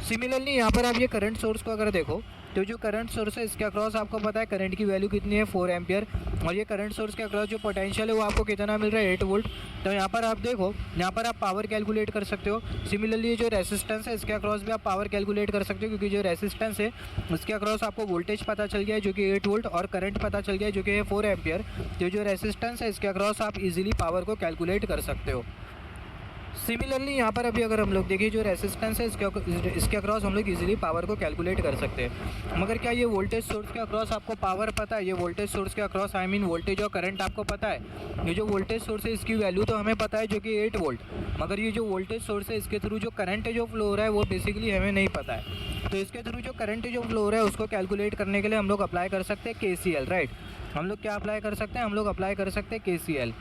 सिमिलरली यहाँ पर आप ये करंट सोर्स को अगर देखो तो जो करंट सोर्स है इसके अक्रॉस आपको पता है करंट की वैल्यू कितनी है 4 एम्पियर, और ये करंट सोर्स के अक्रॉस जो पोटेंशियल है वो आपको कितना मिल रहा है 8 वोल्ट। तो यहाँ पर आप देखो, यहाँ पर आप पावर कैलकुलेट कर सकते हो। सिमिलरली जो रेसिस्टेंस है इसके अक्रॉस भी आप पावर कैलकुलेट कर सकते हो, क्योंकि जो रेसिस्टेंस है उसके अक्रॉस आपको वोल्टेज पता चल गया है जो कि 8 वोल्ट, और करंट पता चल गया है जो कि है 4 एम्पियर। तो जो रेसिस्टेंस है इसके अक्रॉस आप इजीली पावर को कैलकुलेट कर सकते हो। सिमिलरली यहाँ पर अभी अगर हम लोग देखें जो रेसिस्टेंस है इसके अक्रॉस हम लोग इजीली पावर को कैलकुलेट कर सकते हैं। मगर क्या ये वोल्टेज सोर्स के अक्रॉस आपको पावर पता है? ये वोल्टेज सोर्स के अक्रॉस आई मीन वोल्टेज और करंट आपको पता है? ये जो वोल्टेज सोर्स है इसकी वैल्यू तो हमें पता है जो कि 8 वोल्ट, मगर ये जो वोल्टेज सोर्स है इसके थ्रू जो करंट है जो फ्लो हो रहा है वो बेसिकली हमें नहीं पता है। तो इसके थ्रू जो करंट जो फ्लो हो रहा है उसको कैलकुलेट करने के लिए हम लोग अप्लाई कर सकते हैं KCL, राइट। हम लोग क्या अप्लाई कर सकते हैं? हम लोग अप्लाई कर सकते हैं KCL।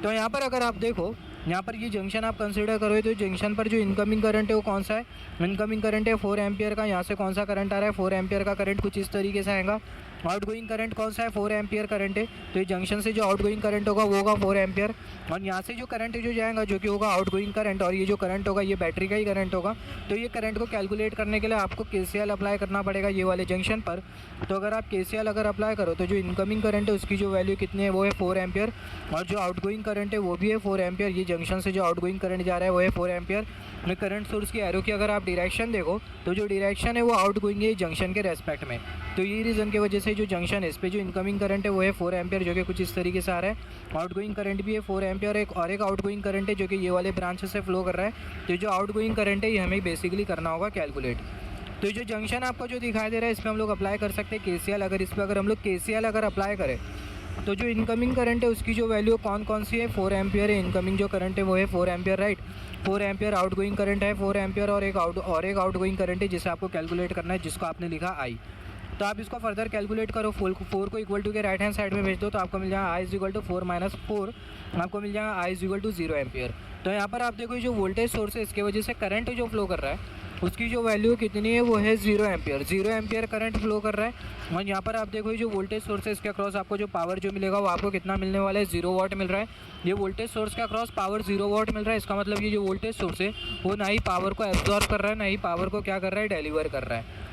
तो यहाँ पर अगर आप देखो, यहाँ पर ये जंक्शन आप कंसीडर करोगे तो जंक्शन पर जो इनकमिंग करंट है वो कौन सा है? इनकमिंग करंट है 4 एम्पियर का। यहाँ से कौन सा करंट आ रहा है? 4 एम्पियर का करंट कुछ इस तरीके से आएगा। आउटगोइंग करंट कौन सा है? 4 एम्पियर करंट है। तो ये जंक्शन से जो आउटगोइंग करंट होगा वो होगा 4 एम्पियर, और यहाँ से जो करंट जो जाएगा जो कि होगा आउटगोइंग करंट, और ये जो करंट होगा ये बैटरी का ही करंट होगा। तो ये करंट को कैलकुलेट करने के लिए आपको KCL अप्लाई करना पड़ेगा ये वाले जंक्शन पर। तो अगर आप KCL अगर अप्लाई करो तो जो इनकमिंग करंट है उसकी जो वैल्यू कितनी है वो है 4 एम्पियर, और जो आउटगोइंग करंट है वो भी है 4 एम्पियर। ये जंक्शन से जो आउटगोइंग करंट जा रहा है वो है 4 एम्पियर। करंट सोर्स की एरो की अगर आप डायरेक्शन देखो तो जो डायरेक्शन है वो आउटगोइंग है जंक्शन के रेस्पेक्ट में। तो ये रीज़न की वजह से जो जंक्शन है इस पर जो इनकमिंग करंट है वो है 4 एम्पियर, जो कि कुछ इस तरीके से आ रहा है। आउटगोइंग करंट भी है 4 एम्पियर, और एक आउटगोइंग करंट है जो कि ये वाले ब्रांच से फ्लो कर रहा है। तो जो आउटगोइंग करंट है ये हमें बेसिकली करना होगा कैलकुलेट। तो जो जंक्शन आपको जो दिखाई दे रहा है इस पर हम लोग अप्लाई कर सकते हैं KCL। अगर इस पर अगर हम लोग KCL अगर अप्लाई करें तो जो इनकमिंग करंट है उसकी जो वैल्यू कौन सी है? 4 एम्पियर है। इनकमिंग जो करंट है वो है 4 ampere, right. 4 ampere outgoing current है 4 एम्पियर, और एक आउटगोइंग करंट है जिसे आपको कैलकुलेट करना है, जिसको आपने लिखा I। तो आप इसको फर्दर कैलकुलेट करो, 4 को इक्वल टू के राइट हैंड साइड में भेज दो तो आपको मिल जाएगा I is equal to 4 minus 4, आपको मिल जाएगा I is equal to 0 ampere. तो यहाँ पर आप देखो जो वोल्टेज सोर्स है इसके वजह से करंट जो फ्लो कर रहा है उसकी जो वैल्यू कितनी है वो है 0 एम्पियर। 0 एम्पियर करंट फ्लो कर रहा है, और यहाँ पर आप देखो जो वोल्टेज सोर्स है इसके अक्रॉस आपको जो पावर जो मिलेगा वो आपको कितना मिलने वाला है? 0 वाट मिल रहा है। ये वोल्टेज सोर्स के अक्रॉस पावर 0 वाट मिल रहा है। इसका मतलब ये जो वोल्टेज सोर्स है वो ना ही पावर को एब्जॉर्ब कर रहा है, ना ही पावर को क्या कर रहा है? डिलीवर कर रहा है।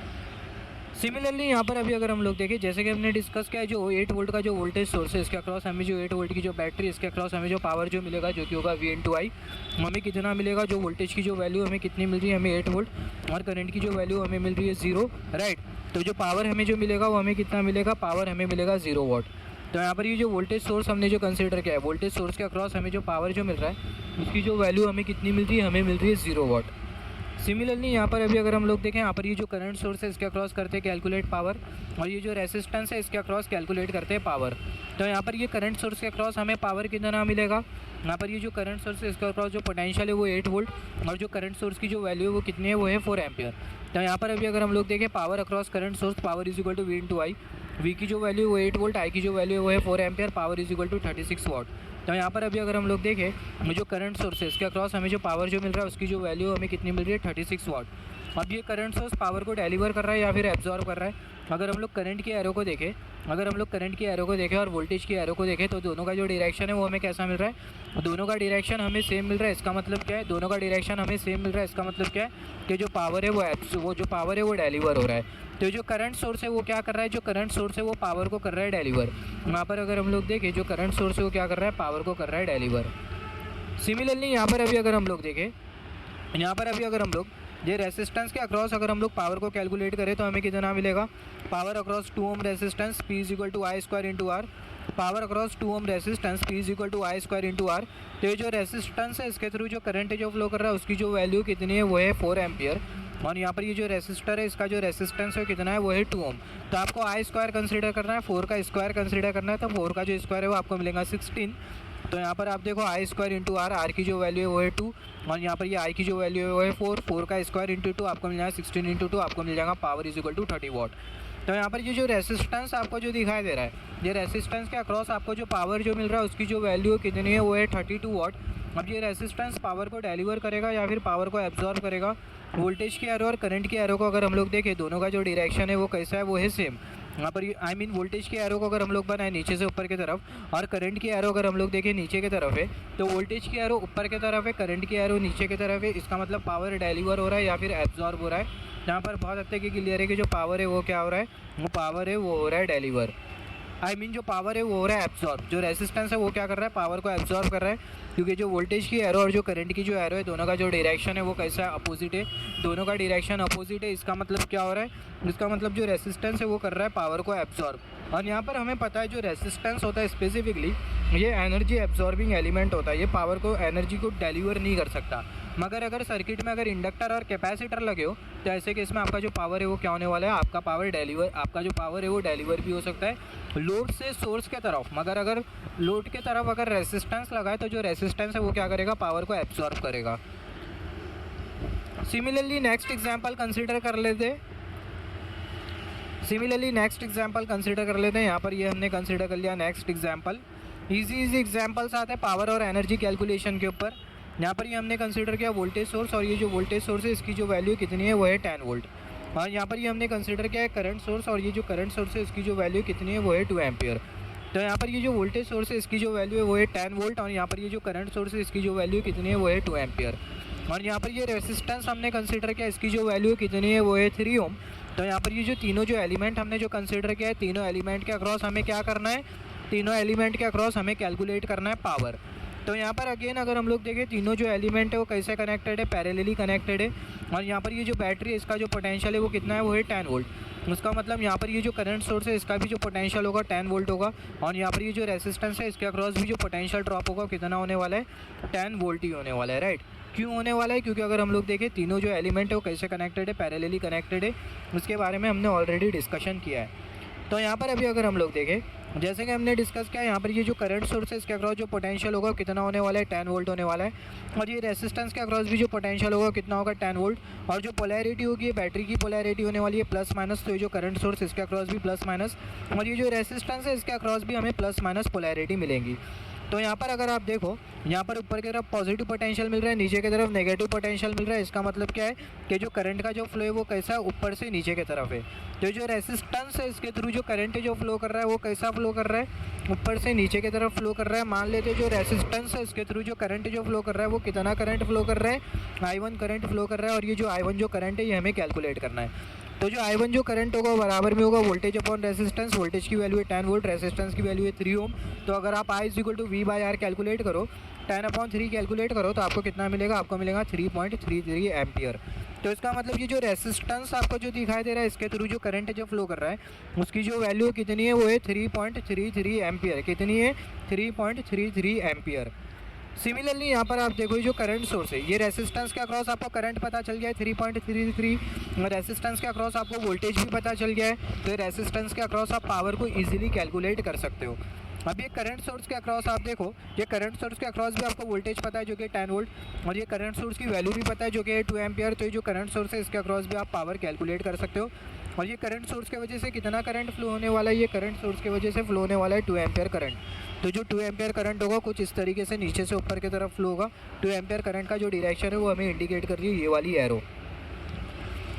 सिमिलरली यहाँ पर अभी अगर हम लोग देखें, जैसे कि हमने डिस्कस किया है, जो 8 वोल्ट का जो वोल्टेज सोर्स है इसके अक्रॉस हमें जो 8 वोल्ट की जो बैटरी इसके अक्रॉस हमें जो पावर जो मिलेगा जो कि होगा V/I, हमें कितना मिलेगा? जो वोल्टेज की जो वैल्यू हमें कितनी मिल रही है? हमें 8 वोल्ट, और करंट की जो वैल्यू हमें मिल रही है 0, राइट। तो जो पावर हमें जो मिलेगा वो हमें कितना मिलेगा? पावर हमें मिलेगा 0 वाट। तो यहाँ पर ये जो वोल्टेज सोर्स हमने जो कंसिडर किया है, वोल्टेज सोर्स के अक्रॉस हमें जो पावर जो मिल रहा है उसकी जो वैल्यू हमें कितनी मिल रही है? हमें मिल रही है 0 वाट। सिमिलरली यहाँ पर अभी अगर हम लोग देखें, यहाँ पर ये जो करंट सोर्स है इसके अक्रॉस करते हैं कैलकुलेट पावर, और ये जो रेसिस्टेंस है इसके अक्रॉस कैलकुलेट करते हैं पावर। तो यहाँ पर ये करंट सोर्स के अक्रॉस हमें पावर कितना मिलेगा? यहाँ पर ये जो करंट सोर्स है इसके अक्रॉस जो पोटेंशियल है वो 8 वोल्ट, और जो करंट सोर्स की जो वैल्यू है वो कितनी है? वो है 4 एम्पियर। तो यहाँ पर अभी अगर हम लोग देखें power across current source, power is equal to V/I। V की जो वैल्यू वो 8 वोल्ट, I की जो वैल्यू है वो है 4 ampere, power is equal to 36 watt. तो यहाँ पर अभी अगर हम लोग देखें जो करंट सोर्स है इसके अक्रॉस हमें जो पावर जो मिल रहा है उसकी जो वैल्यू हमें कितनी मिल रही है? 36 वाट। अब ये करंट सोर्स पावर को डिलीवर कर रहा है या फिर एब्जॉर्ब कर रहा है? अगर हम लोग करंट की एरो को देखें, और वोल्टेज की एरो को देखें तो दोनों का जो डायरेक्शन है वो हमें कैसा मिल रहा है? दोनों का डायरेक्शन हमें सेम मिल रहा है। इसका मतलब क्या है? दोनों का डायरेक्शन हमें सेम मिल रहा है। इसका मतलब क्या है कि जो पावर है वो जो पावर है वो डिलीवर हो रहा है। तो जो करंट सोर्स है वो क्या कर रहा है? जो करंट सोर्स है वो पावर को कर रहा है डिलीवर। यहाँ पर अगर हम लोग देखें जो करंट सोर्स है वो क्या कर रहा है? पावर को कर रहा है डिलीवर। सिमिलरली यहाँ पर अभी अगर हम लोग देखें, ये रेसिस्टेंस के अक्रॉस अगर हम लोग पावर को कैलकुलेट करें तो हमें कितना मिलेगा? Power across 2 ohm resistance P is equal to I² into R। Power across 2 ohm resistance P is equal to I² into R। तो ये जो रेसिस्टेंस है इसके थ्रू जो करंट है जो फ्लो कर रहा है उसकी जो वैल्यू कितनी है? वो है 4 एम्पियर, और यहाँ पर ये जो रेसिस्टर है इसका जो रेसिस्टेंस है कितना है? वो है 2 ओम। तो आपको I² कंसिडर करना है, 4 का स्क्वायर कंसिडर करना है। तो 4 का जो स्क्वायर है वो आपको मिलेगा 16। तो यहाँ पर आप देखो I² इंटू R, R की जो वैल्यू है वो है 2, और यहाँ पर ये I की जो वैल्यू है वो है 4 का स्क्वायर इंटू 2 आपको मिल जाएगा 16 इंटू 2 आपको मिल जाएगा पावर इज इक्वल टू 30 वाट। तो यहाँ पर ये जो रेसिस्टेंस आपको जो दिखाई दे रहा है, ये रेसिस्टेंस के अक्रॉस आपको जो पावर जो मिल रहा है उसकी जो वैल्यू कितनी है? वो है 32 वाट। अब ये रेसिस्टेंस पावर को डिलीवर करेगा या फिर पावर को एब्जॉर्ब करेगा? वोल्टेज की एरो और करंट की एरो को अगर हम लोग देखें दोनों का जो डायरेक्शन है वो कैसा है? वो है सेम। यहाँ पर आई मीन वोल्टेज की एरो को अगर हम लोग बनाए नीचे से ऊपर की तरफ, और करंट की एरो अगर हम लोग देखें नीचे की तरफ है, तो वोल्टेज की एरो ऊपर की तरफ है, करंट की एरो नीचे की तरफ है। इसका मतलब पावर डिलीवर हो रहा है या फिर एब्जॉर्ब हो रहा है? यहाँ पर बहुत हद तक क्लियर है कि जो पावर है वो क्या हो रहा है, वो पावर है वो हो रहा है डिलीवर, जो पावर है वो हो रहा है एब्जॉर्ब। जो रेसिस्टेंस है वो क्या कर रहा है, पावर को एब्जॉर्ब कर रहा है, क्योंकि जो वोल्टेज की एरो और जो करंट की जो एरो है दोनों का जो डायरेक्शन है वो कैसा है, अपोजिट है, दोनों का डायरेक्शन अपोजिट है। इसका मतलब क्या हो रहा है, इसका मतलब जो रेसिस्टेंस है वो कर रहा है पावर को एब्जॉर्ब। और यहाँ पर हमें पता है जो रेसिस्टेंस होता है स्पेसिफिकली ये एनर्जी एब्जॉर्बिंग एलिमेंट होता है, ये पावर को एनर्जी को डिलीवर नहीं कर सकता। मगर अगर सर्किट में अगर इंडक्टर और कैपेसिटर लगे हो तो ऐसे केस में आपका जो पावर है वो क्या होने वाला है, आपका जो पावर है वो डिलीवर भी हो सकता है लोड से सोर्स के तरफ। मगर अगर लोड के तरफ अगर रेसिस्टेंस लगाए तो जो रेसिस्टेंस है वो क्या करेगा, पावर को एब्जॉर्ब करेगा। सिमिलरली नेक्स्ट एग्जांपल कंसीडर कर लेते हैं। यहाँ पर ये हमने कंसीडर कर लिया नेक्स्ट एग्जांपल। इजी एग्जांपल्स आते हैं पावर और एनर्जी कैलकुलेशन के ऊपर। यहाँ पर ये हमने कंसीडर किया वोल्टेज सोर्स, और ये जो वोल्टेज सोर्स है इसकी जो वैल्यू कितनी है वो है 10 वोल्ट। और यहाँ पर ये हमने कंसीडर किया है करंट सोर्स, और ये जो करंट सोर्स है इसकी जो वैल्यू कितनी है वो है 2 एम्पियर। तो यहाँ पर ये जो वोल्टेज सोर्स है इसकी जो वैल्यू है वो है 10 वोल्ट, और यहाँ पर ये जो करंट सोर्स है इसकी जो वैल्यू कितनी है वो है 2 एम्पियर। और यहाँ पर ये रेसिस्टेंस हमने कंसीडर किया, इसकी जो वैल्यू कितनी है वो है 3 ओम। तो यहाँ पर ये जो तीनों जो एलिमेंट हमने जो कंसीडर किया है, तीनों एलिमेंट के अक्रॉस हमें क्या करना है, तीनों एलिमेंट के अक्रॉस हमें कैलकुलेट करना है पावर। तो यहाँ पर अगेन अगर हम लोग देखें तीनों जो एलिमेंट है वो कैसे कनेक्टेड है, पैरेलली कनेक्टेड है। और यहाँ पर ये जो बैटरी है इसका जो पोटेंशियल है वो कितना है, वो है 10 वोल्ट। उसका मतलब यहाँ पर ये जो करंट सोर्स है इसका भी जो पोटेंशियल होगा 10 वोल्ट होगा, और यहाँ पर ये जो रेसिस्टेंस है इसके अक्रॉस भी जो पोटेंशियल ड्रॉप होगा कितना होने वाला है, 10 वोल्ट ही होने वाला है, राइट। क्यों होने वाला है, क्योंकि अगर हम लोग देखें तीनों जो एलिमेंट है वो कैसे कनेक्टेड है, पैरेलली कनेक्टेड है, उसके बारे में हमने ऑलरेडी डिस्कशन किया है। तो यहाँ पर अभी अगर हम लोग देखें जैसे कि हमने डिस्कस किया, यहाँ पर ये जो करंट सोर्स है इसके अक्रॉस जो पोटेंशियल होगा कितना होने वाला है, 10 वोल्ट होने वाला है। और ये रेसिस्टेंस के अक्रॉस भी जो पोटेंशियल होगा कितना होगा, 10 वोल्ट। और जो पोलैरिटी होगी बैटरी की पोलैरिटी होने वाली है प्लस माइनस, तो ये जो करंट सोर्स इसके अक्रॉस भी प्लस माइनस, और ये जो रेसिस्टेंस है इसके अक्रॉस भी हमें प्लस माइनस पोलैरिटी मिलेंगी। तो यहाँ पर अगर आप देखो यहाँ पर ऊपर की तरफ पॉजिटिव पोटेंशियल मिल रहा है, नीचे की तरफ नेगेटिव पोटेंशियल मिल रहा है। इसका मतलब क्या है कि जो करंट का जो फ्लो है वो कैसा ऊपर से नीचे की तरफ है। तो जो रेसिस्टेंस है इसके थ्रू जो करंट जो फ्लो कर रहा है वो कैसा फ्लो कर रहा है, ऊपर से नीचे की तरफ फ्लो कर रहा है। मान लेते जो रेसिस्टेंस है इसके थ्रू जो करंट जो फ्लो कर रहा है वो कितना करंट फ्लो कर रहा है, I1 करंट फ्लो कर रहा है। और ये जो I1 जो करंट है ये हमें कैलकुलेट करना है। तो जो I1 जो करंट होगा बराबर में होगा वोल्टेज अपॉन रेसिस्टेंस। वोल्टेज की वैल्यू है 10 वोल्ट, रेसिस्टेंस की वैल्यू है 3 ओम। तो अगर आप I = V/R कैलकुलेट करो, 10/3 कैलकुलेट करो तो आपको कितना मिलेगा, आपको मिलेगा 3.33 एम्पियर। तो इसका मतलब ये जो रेसिस्टेंस आपको जो दिखाई दे रहा है इसके थ्रू जो करंट जो फ्लो कर रहा है उसकी जो वैल्यू कितनी है वो है 3.33 एम्पियर। कितनी है, 3.33 एम्पियर। सिमिलरली यहाँ पर आप देखो जो करंट सोर्स है ये रेसिस्टेंस के अक्रॉस आपको करंट पता चल गया है 3.33, रेसिस्टेंस के अक्रॉस आपको वोल्टेज भी पता चल गया है। तो रेसिस्टेंस के अक्रॉस आप पावर को इजीली कैलकुलेट कर सकते हो। अब ये करंट सोर्स के अक्रॉस आप देखो, ये करंट सोर्स के अक्रॉस भी आपको वोल्टेज पता है जो कि 10 वोल्ट, और ये करंट सोर्स की वैल्यू भी पता है जो कि 2 एम्पियर। तो ये जो करंट सोर्स है इसके अक्रॉस भी आप पावर कैलकुलेट कर सकते हो। और ये करंट सोर्स की वजह से कितना करंट फ्लो होने वाला है, ये करंट सोर्स की वजह से फ्लो होने वाला है 2 एम्पियर करंट। तो जो 2 एम्पियर करंट होगा कुछ इस तरीके से नीचे से ऊपर की तरफ फ्लो होगा। 2 एम्पियर करंट का जो डायरेक्शन है वो हमें इंडिकेट कर रही है ये वाली एरो।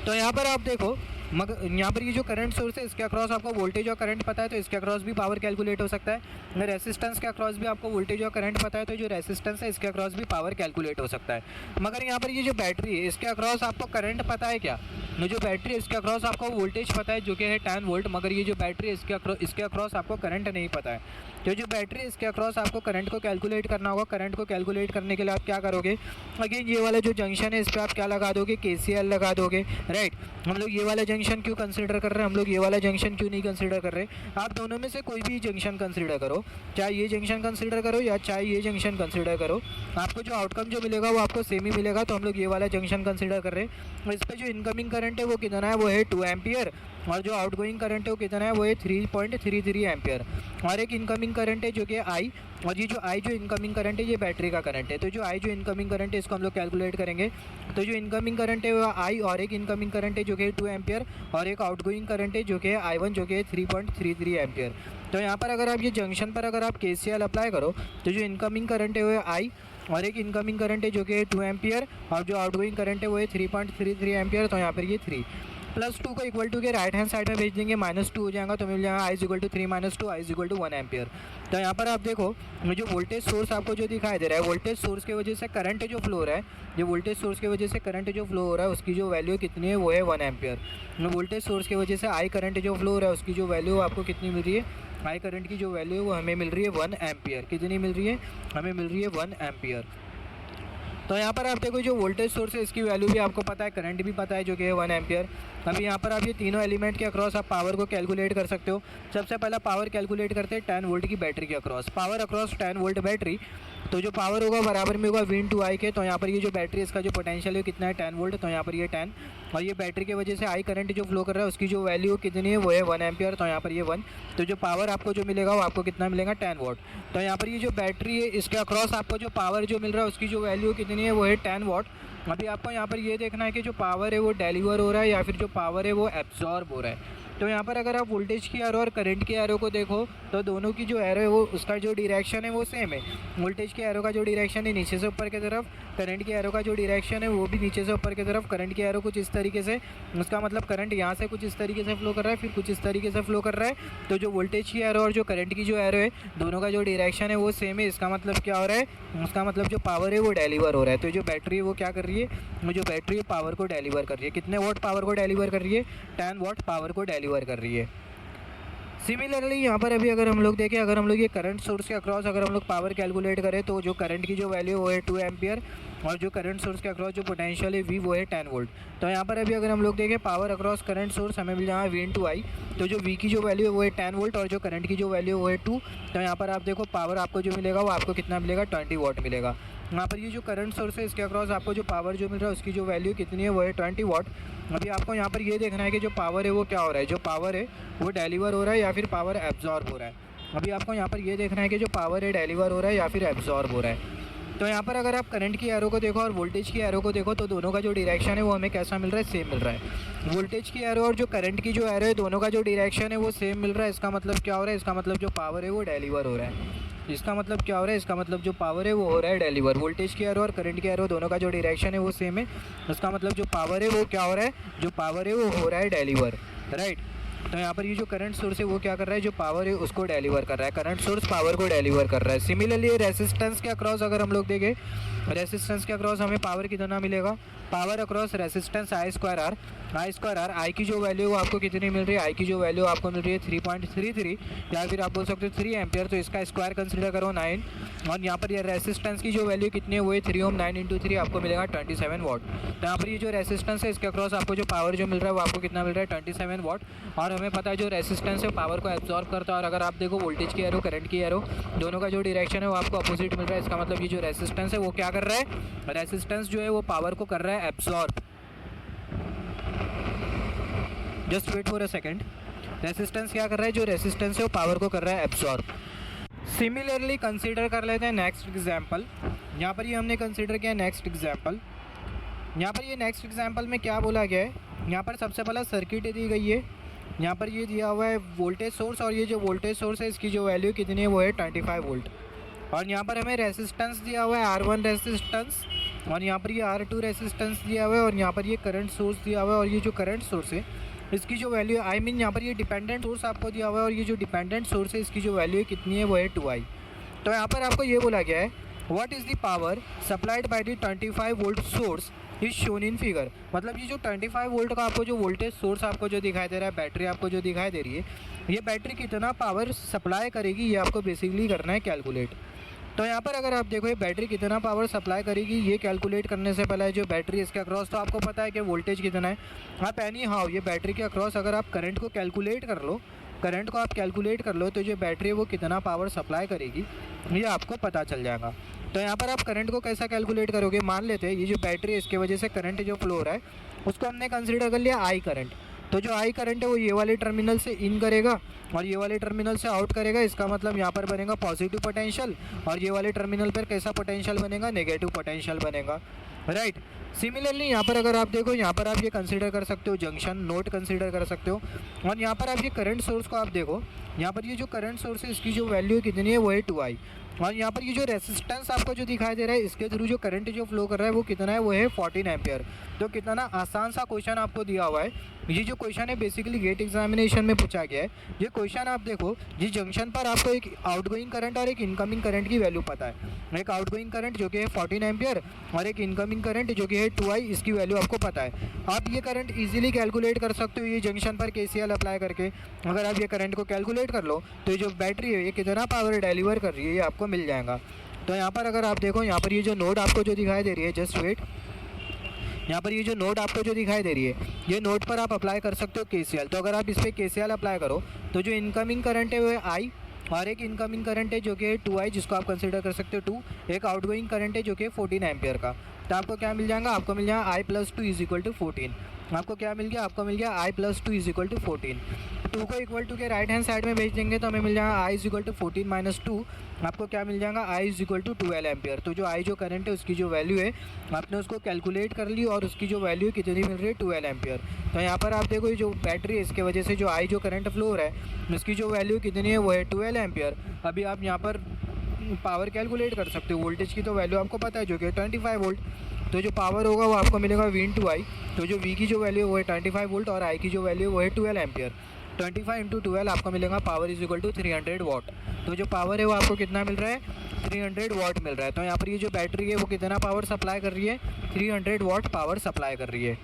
तो यहाँ पर आप देखो मगर यहाँ पर ये जो करंट सोर्स है इसके अक्रॉस आपको वोल्टेज और करंट पता है तो इसके अक्रॉस भी पावर कैलकुलेट हो सकता है। रेसिस्टेंस के अक्रॉस भी आपको वोल्टेज और करंट पता है तो जो रेसिस्टेंस है इसके अक्रॉस भी पावर कैलकुलेट हो सकता है। मगर यहाँ पर ये जो बैटरी है इसके अक्रॉस आपको करंट पता है क्या, जो बैटरी है इसके अक्रॉस आपको वोल्टेज पता है जो कि है 10 वोल्ट, मगर ये जो बैटरी है इसके अक्रॉस आपको करंट नहीं पता है। तो जो बैटरी है इसके अक्रॉस आपको करंट को कैलकुलेट करना होगा। करंट को कैलकुलेट करने के लिए आप क्या करोगे, अगेन ये वाला जो जंक्शन है इस पर आप क्या लगा दोगे, KCL लगा दोगे, राइट। हम लोग ये वाला जंक्शन क्यों कंसीडर कर रहे हैं, हम लोग ये वाला जंक्शन क्यों नहीं कंसीडर कर रहे। आप दोनों में से कोई भी जंक्शन कंसीडर करो, चाहे ये जंक्शन कंसीडर करो या चाहे ये जंक्शन कंसीडर करो, आपको जो आउटकम जो मिलेगा वो आपको सेम ही मिलेगा। तो हम लोग ये वाला जंक्शन कंसीडर कर रहे हैं। इस पर जो इनकमिंग करंट है वो कितना है, वो है 2 एम्पियर, और जो आउटगोइंग करंट है वो कितना है, वो है 3.33 एम्पियर। और एक इनकमिंग करंट है जो कि I, और ये जो I जो इनकमिंग करंट है ये बैटरी का करंट है। तो जो I जो इनकमिंग करंट है इसको हम लोग कैलकुलेट करेंगे। तो जो इनकमिंग करंट है वो I, और एक इनकमिंग करंट है जो कि 2 एम्पियर, और एक आउटगोइंग करंट है जो कि I1 जो कि 3.33 एम्पियर। तो यहाँ पर अगर आप ये जंक्शन पर अगर आप KCL अप्लाई करो तो जो इनकमिंग करंट है वो है I, और एक इनकमिंग करंट है जो कि 2 एम्पियर, और जो आउटगोइंग करंट है वो है 3.33 एम्पियर। तो यहाँ पर ये 3। +2 को इक्वल टू के राइट हैंड साइड में भेज देंगे, -2 हो जाएगा तो मिल जाएगा i = 3 - 2 i = 1 एम्पियर। तो यहाँ पर आप देखो जो वोल्टेज सोर्स आपको जो दिखाई दे रहा है, वोल्टेज सोर्स की वजह से करंट जो फ्लो हो रहा है, जो वोल्टेज सोर्स की वजह से करंट जो फ्लो हो रहा है उसकी जो वैल्यू कितनी है वो है 1 एम्पियर। वोल्टेज सोर्स की वजह से आई करंट जो फ्लो हो रहा है उसकी जो वैल्यू आपको कितनी मिल रही है, आई करंट की जो वैल्यू है वो हमें मिल रही है 1 एम्पियर। कितनी मिल रही है, हमें मिल रही है 1 एम्पियर। तो यहाँ पर आप देखो जो वोल्टेज सोर्स है इसकी वैल्यू भी आपको पता है, करंट भी पता है जो कि है 1 एम्पियर। अभी यहाँ पर आप ये तीनों एलिमेंट के अक्रॉस आप पावर को कैलकुलेट कर सकते हो। सबसे पहला पावर कैलकुलेट करते हैं 10 वोल्ट की बैटरी के across. Power across 10 volt battery, तो जो पावर होगा बराबर में होगा V/I के। तो यहाँ पर ये जो बैटरी इसका जो पोटेंशियल है कितना है 10 वोल्ट, तो यहाँ पर ये 10, और ये बैटरी की वजह से आई करंट जो फ्लो कर रहा है उसकी जो वैल्यू कितनी है वो है 1 एम्पियर, तो यहाँ पर ये 1। तो जो पावर आपको जो मिलेगा वो आपको कितना मिलेगा 10 वोट। तो यहाँ पर ये जो बैटरी है इसके अक्रॉस आपको जो पावर जो मिल रहा है उसकी जो वैल्यू कितनी है वो है 10 वोट। अभी आपको यहाँ पर ये देखना है कि जो पावर है वो डिलीवर हो रहा है या फिर जो पावर है वो एब्जॉर्ब हो रहा है। तो यहाँ पर अगर आप वोल्टेज की एरो और करंट की एरो को देखो तो दोनों की जो एरो है वो उसका जो डायरेक्शन है वो सेम है। वोल्टेज की एरो का जो डायरेक्शन है नीचे से ऊपर की तरफ, करंट की एरो का जो डायरेक्शन है वो भी नीचे से ऊपर की तरफ। करंट की एरो कुछ इस तरीके से, उसका मतलब करंट यहाँ से कुछ इस तरीके से फ्लो कर रहा है, फिर कुछ इस तरीके से फ्लो कर रहा है। तो जो वोल्टेज की एरो और जो करंट की जो एरो है दोनों का जो डायरेक्शन है वो सेम है। इसका मतलब क्या हो रहा है, उसका मतलब जो पावर है वो डिलीवर हो रहा है। तो जो बैटरी है वो क्या कर रही है, वो जो बैटरी है पावर को डिलीवर कर रही है। कितने वोट पावर को डिलीवर कर रही है, 10 वोट पावर को डिलीवर कर रही है। सिमिलरली यहाँ पर अभी अगर हम लोग देखें, अगर हम लोग ये करंट सोर्स के अक्रॉस अगर हम लोग पावर कैलकुलेट करें तो जो करंट की जो वैल्यू वो है 2 एम्पियर, और जो करंट सोर्स के अक्रॉस जो पोटेंशियल है V वो है 10 वोल्ट। तो यहाँ पर अभी अगर हम लोग देखें पावर अक्रॉस करंट सोर्स हमें मिल जाएगा V/I। तो जो V की जो वैल्यू है वो है 10 वोल्ट और जो करंट की जो वैल्यू है वो है 2। तो यहाँ पर आप देखो पावर आपको जो मिलेगा वो आपको कितना मिलेगा 20 वोट मिलेगा। यहाँ पर ये जो करंट सोर्स है इसके अक्रॉस आपको जो पावर जो मिल रहा है उसकी जो वैल्यू कितनी है वो है 20 वोट। अभी आपको यहाँ पर ये देखना है कि जो पावर है वो क्या हो रहा है, जो पावर है वो डिलीवर हो रहा है या फिर पावर एब्जॉर्ब हो रहा है। अभी आपको यहाँ पर ये देखना है कि जो पावर है डिलीवर हो रहा है या फिर एब्जॉर्ब हो रहा है। तो यहाँ पर अगर आप करंट की एरो को देखो और वोल्टेज की एरो को देखो तो दोनों का जो डायरेक्शन है वो हमें कैसा मिल रहा है, सेम मिल रहा है। वोल्टेज की एरो और जो करंट की जो एरो है दोनों का जो डायरेक्शन है वो सेम मिल रहा है। इसका मतलब क्या हो रहा है, इसका मतलब जो पावर है वो डिलीवर हो रहा है। इसका मतलब क्या हो रहा है, इसका मतलब जो पावर है वो हो रहा है डिलीवर। वोल्टेज की एरो और करंट की एरो दोनों का जो डायरेक्शन है वो सेम है। इसका मतलब जो पावर है वो क्या हो रहा है, जो पावर है वो हो रहा है डिलीवर, राइट। तो यहाँ पर ये जो करंट सोर्स है वो क्या कर रहा है, जो पावर है उसको डिलीवर कर रहा है। करंट सोर्स पावर को डिलीवर कर रहा है। सिमिलरली रेसिस्टेंस के अक्रॉस अगर हम लोग देखें, रेसिस्टेंस के अक्रॉस हमें पावर कितना मिलेगा, पावर अक्रॉस रेसिस्टेंस I²R। आई की जो वैल्यू वो आपको कितनी मिल रही है, आई की जो वैल्यू आपको मिल रही है 3.33 या फिर आप बोल सकते हो 3 एम्पियर। तो इसका स्क्वायर कंसिडर करो 9, और यहाँ पर ये रेसिस्टेंस की जो वैल्यू कितनी है वो है 3 ओम। 9 × 3 आपको मिलेगा 27 वॉट। तो यहाँ पर ये जो रेसिस्टेंस है इसके अक्रॉस आपको जो पावर जो मिल रहा है वो आपको कितना मिल रहा है 27 वॉट। और हमें पता है जो रेसिस्टेंस है पावर को एब्जॉर्ब करता है। और अगर आप देखो वोल्टेज की एरो करंट की एरो दोनों का जो डायरेक्शन है वो आपको अपोजिट मिल रहा है। इसका मतलब ये जो रेसिस्टेंस है वो क्या कर रहा है, रेसिस्टेंस जो है वो पावर को कर रहा है absorb. Just wait for a second. Resistance क्या कर रहा है, जो रेसिस्टेंस है वो पावर को कर रहा है एब्जॉर्ब। सिमिलरली कंसीडर कर लेते हैं नेक्स्ट एग्जांपल। यहाँ पर ये हमने कंसीडर किया नेक्स्ट एग्जांपल। यहाँ पर ये नेक्स्ट एग्जांपल में क्या बोला गया है, यहाँ पर सबसे पहला सर्किट दी गई है। यहाँ पर ये दिया हुआ है वोल्टेज सोर्स, और ये जो वोल्टेज सोर्स है इसकी जो वैल्यू कितनी है वो है 25 वोल्ट। और यहाँ पर हमें रेसिस्टेंस दिया हुआ है R1 रेसिस्टेंस, और यहाँ पर ये R2 रेसिस्टेंस दिया हुआ है, और यहाँ पर ये करंट सोर्स दिया हुआ है। और ये जो करंट सोर्स है इसकी जो वैल्यू यहाँ पर ये डिपेंडेंट सोर्स आपको दिया हुआ है, और ये जो डिपेंडेंट सोर्स है इसकी जो वैल्यू कितनी है वो है 2i। तो यहाँ पर आपको ये बोला गया है what is the power supplied by the 25 volt source is shown in figure. मतलब ये जो 25 वोल्ट का आपको जो वोल्टेज सोर्स आपको जो दिखाई दे रहा है, बैटरी आपको जो दिखाई दे रही है, ये बैटरी कितना पावर सप्लाई करेगी ये आपको बेसिकली करना है कैलकुलेट। तो यहाँ पर अगर आप देखो ये बैटरी कितना पावर सप्लाई करेगी ये कैलकुलेट करने से पहले जो बैटरी इसके अक्रॉस, तो आपको पता है कि वोल्टेज कितना है। आप एनी हाउ ये बैटरी के अक्रॉस अगर आप करंट को कैलकुलेट कर लो, करंट को आप कैलकुलेट कर लो तो जो बैटरी है वो कितना पावर सप्लाई करेगी ये आपको पता चल जाएगा। तो यहाँ पर आप करंट को कैसा कैलकुलेट करोगे, मान लेते हैं ये जो बैटरी है इसकी वजह से करंट जो फ्लो हो रहा है उसको हमने कंसिडर कर लिया आई करंट। तो जो आई करंट है वो ये वाले टर्मिनल से इन करेगा और ये वाले टर्मिनल से आउट करेगा। इसका मतलब यहाँ पर बनेगा पॉजिटिव पोटेंशियल, और ये वाले टर्मिनल पर कैसा पोटेंशियल बनेगा, नेगेटिव पोटेंशियल बनेगा, राइट। सिमिलरली यहाँ पर अगर आप देखो, यहाँ पर आप ये कंसीडर कर सकते हो जंक्शन नोट कंसीडर कर सकते हो। और यहाँ पर आप ये करंट सोर्स को आप देखो, यहाँ पर ये जो करंट सोर्स है इसकी जो वैल्यू कितनी है वो है 2i। और यहाँ पर ये जो रेसिस्टेंस आपको जो दिखाई दे रहा है इसके थ्रू जो करंट जो फ्लो कर रहा है वो कितना है, वो है 14 एम्पियर। तो कितना ना आसान सा क्वेश्चन आपको दिया हुआ है। ये जो क्वेश्चन है बेसिकली गेट एग्जामिनेशन में पूछा गया है। ये क्वेश्चन आप देखो, जिस जंक्शन पर आपको एक आउटगोइंग करंट और एक इनकमिंग करंट की वैल्यू पता है, एक आउटगोइंग करंट जो कि है 14 एम्पियर और एक इनकमिंग करंट जो कि है 2i, इसकी वैल्यू आपको पता है। आप ये करंट इजीली कैलकुलेट कर सकते हो ये जंक्शन पर KCL अप्लाई करके। अगर आप ये करंट को कैलकुलेट कर लो तो ये जो बैटरी है ये कितना पावर डिलीवर कर रही है ये आपको मिल जाएगा। तो यहाँ पर अगर आप देखो, यहाँ पर ये जो नोड आपको जो दिखाई दे रही है, जस्ट वेट, यहाँ पर ये जो नोड आपको जो दिखाई दे रही है ये नोड पर आप अप्लाई कर सकते हो KCL। तो अगर आप इस पर KCL अप्लाई करो तो जो इनकमिंग करंट है वो है I और एक इनकमिंग करंट है जो कि है 2i, जिसको आप कंसीडर कर सकते हो 2। एक आउटगोइंग करंट है जो कि 14 एम्पियर का। तो आपको क्या मिल जाएगा, आपको मिल जाएगा i + 2 = 14। आपको क्या मिल गया, आपको मिल गया i + 2 = 14। 2 को इक्वल टू के राइट हैंड साइड में भेज देंगे तो हमें मिल जाएगा i = 14 - 2। आपको क्या मिल जाएगा, i = 12 एम्पियर। तो जो i जो करंट है उसकी जो वैल्यू है आपने उसको कैलकुलेट कर ली और उसकी जो वैल्यू कितनी मिल रही है, 12 एम्पियर। तो यहाँ पर आप देखो ये जो बैटरी है इसके वजह से जो i जो करंट फ्लो हो रहा है उसकी जो वैल्यू कितनी है, वो है 12 एम्पियर। अभी आप यहाँ पर पावर कैलकुलेट कर सकते हो। वोल्टेज की तो वैल्यू आपको पता है जो कि 25 वोल्ट। तो जो पावर होगा वो आपको मिलेगा V × I। तो जो V की जो वैल्यू है वो है 25 वोल्ट और I की जो वैल्यू है वो है 12 एम्पियर। 25 × 12 आपको मिलेगा पावर = 300 वाट। तो जो पावर है वो आपको कितना मिल रहा है, 300 वाट मिल रहा है। तो यहाँ पर ये जो बैटरी है वो कितना पावर सप्लाई कर रही है, 300 वाट पावर सप्लाई कर रही है।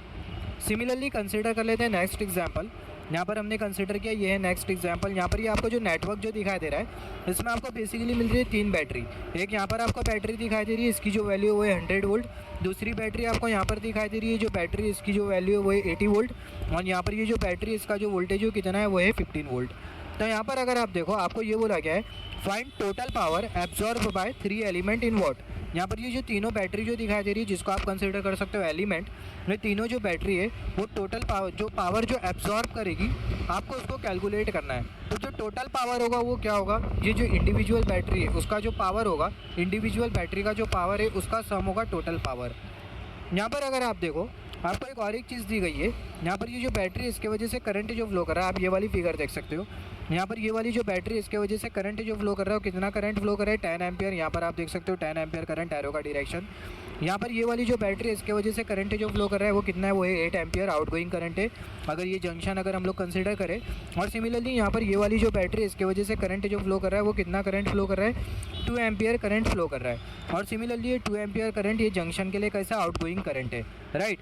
सिमिलरली कंसिडर कर लेते हैं नेक्स्ट एग्जाम्पल। यहाँ पर हमने कंसिडर किया, ये है नेक्स्ट एग्जाम्पल। यहाँ पर ये आपको जो नेटवर्क जो दिखाई दे रहा है इसमें आपको बेसिकली मिल रही है 3 बैटरी। एक यहाँ पर आपको बैटरी दिखाई दे रही है, इसकी जो वैल्यू है वो है 100 वोल्ट। दूसरी बैटरी आपको यहाँ पर दिखाई दे रही है, जो बैटरी इसकी जो वैल्यू है वो है 80 वोल्ट। और यहाँ पर ये जो बैटरी इसका जो वोल्टेज है कितना है, वो है 15 वोल्ट। तो यहाँ पर अगर आप देखो आपको ये बोला गया है find total power absorb by 3 element in what. यहाँ पर ये जो तीनों बैटरी जो दिखाई दे रही है जिसको आप कंसिडर कर सकते हो एलिमेंट, ये तीनों जो बैटरी है वो टोटल पावर जो एब्जॉर्ब करेगी आपको उसको कैलकुलेट करना है। तो जो टोटल पावर होगा वो क्या होगा, ये जो इंडिविजुअल बैटरी है उसका जो पावर होगा, इंडिविजुअल बैटरी का जो पावर है उसका सम होगा टोटल पावर। यहाँ पर अगर आप देखो आपको एक और एक चीज़ दी गई है। यहाँ पर ये जो बैटरी है इसके वजह से करंट जो फ्लो कर रहा है, आप ये वाली फिगर देख सकते हो। यहाँ पर ये वाली जो बैटरी है इसके वजह से करंट जो फ्लो कर रहा है, कितना करंट फ्लो कर रहा है, 10 एम्पियर। यहाँ पर आप देख सकते हो 10 एम्पियर करंट, एरो का डायरेक्शन। यहाँ पर ये वाली जो बैटरी है इसके वजह से करंट जो फ्लो कर रहा है वो कितना है, वो है 8 एम्पियर आउटगोइंग करंट है, अगर ये जंक्शन अगर हम लोग कंसिडर करें। और सिमिलरली यहाँ पर ये वाली जो बैटरी है इसके वजह से करंट जो फ्लो कर रहा है वो कितना करंट फ्लो कर रहा है, 2 एम्पियर करंट फ्लो कर रहा है। और सिमिलरली ये 2 एम्पियर करंट ये जंक्शन के लिए कैसा आउटगोइंग करंट है, राइट।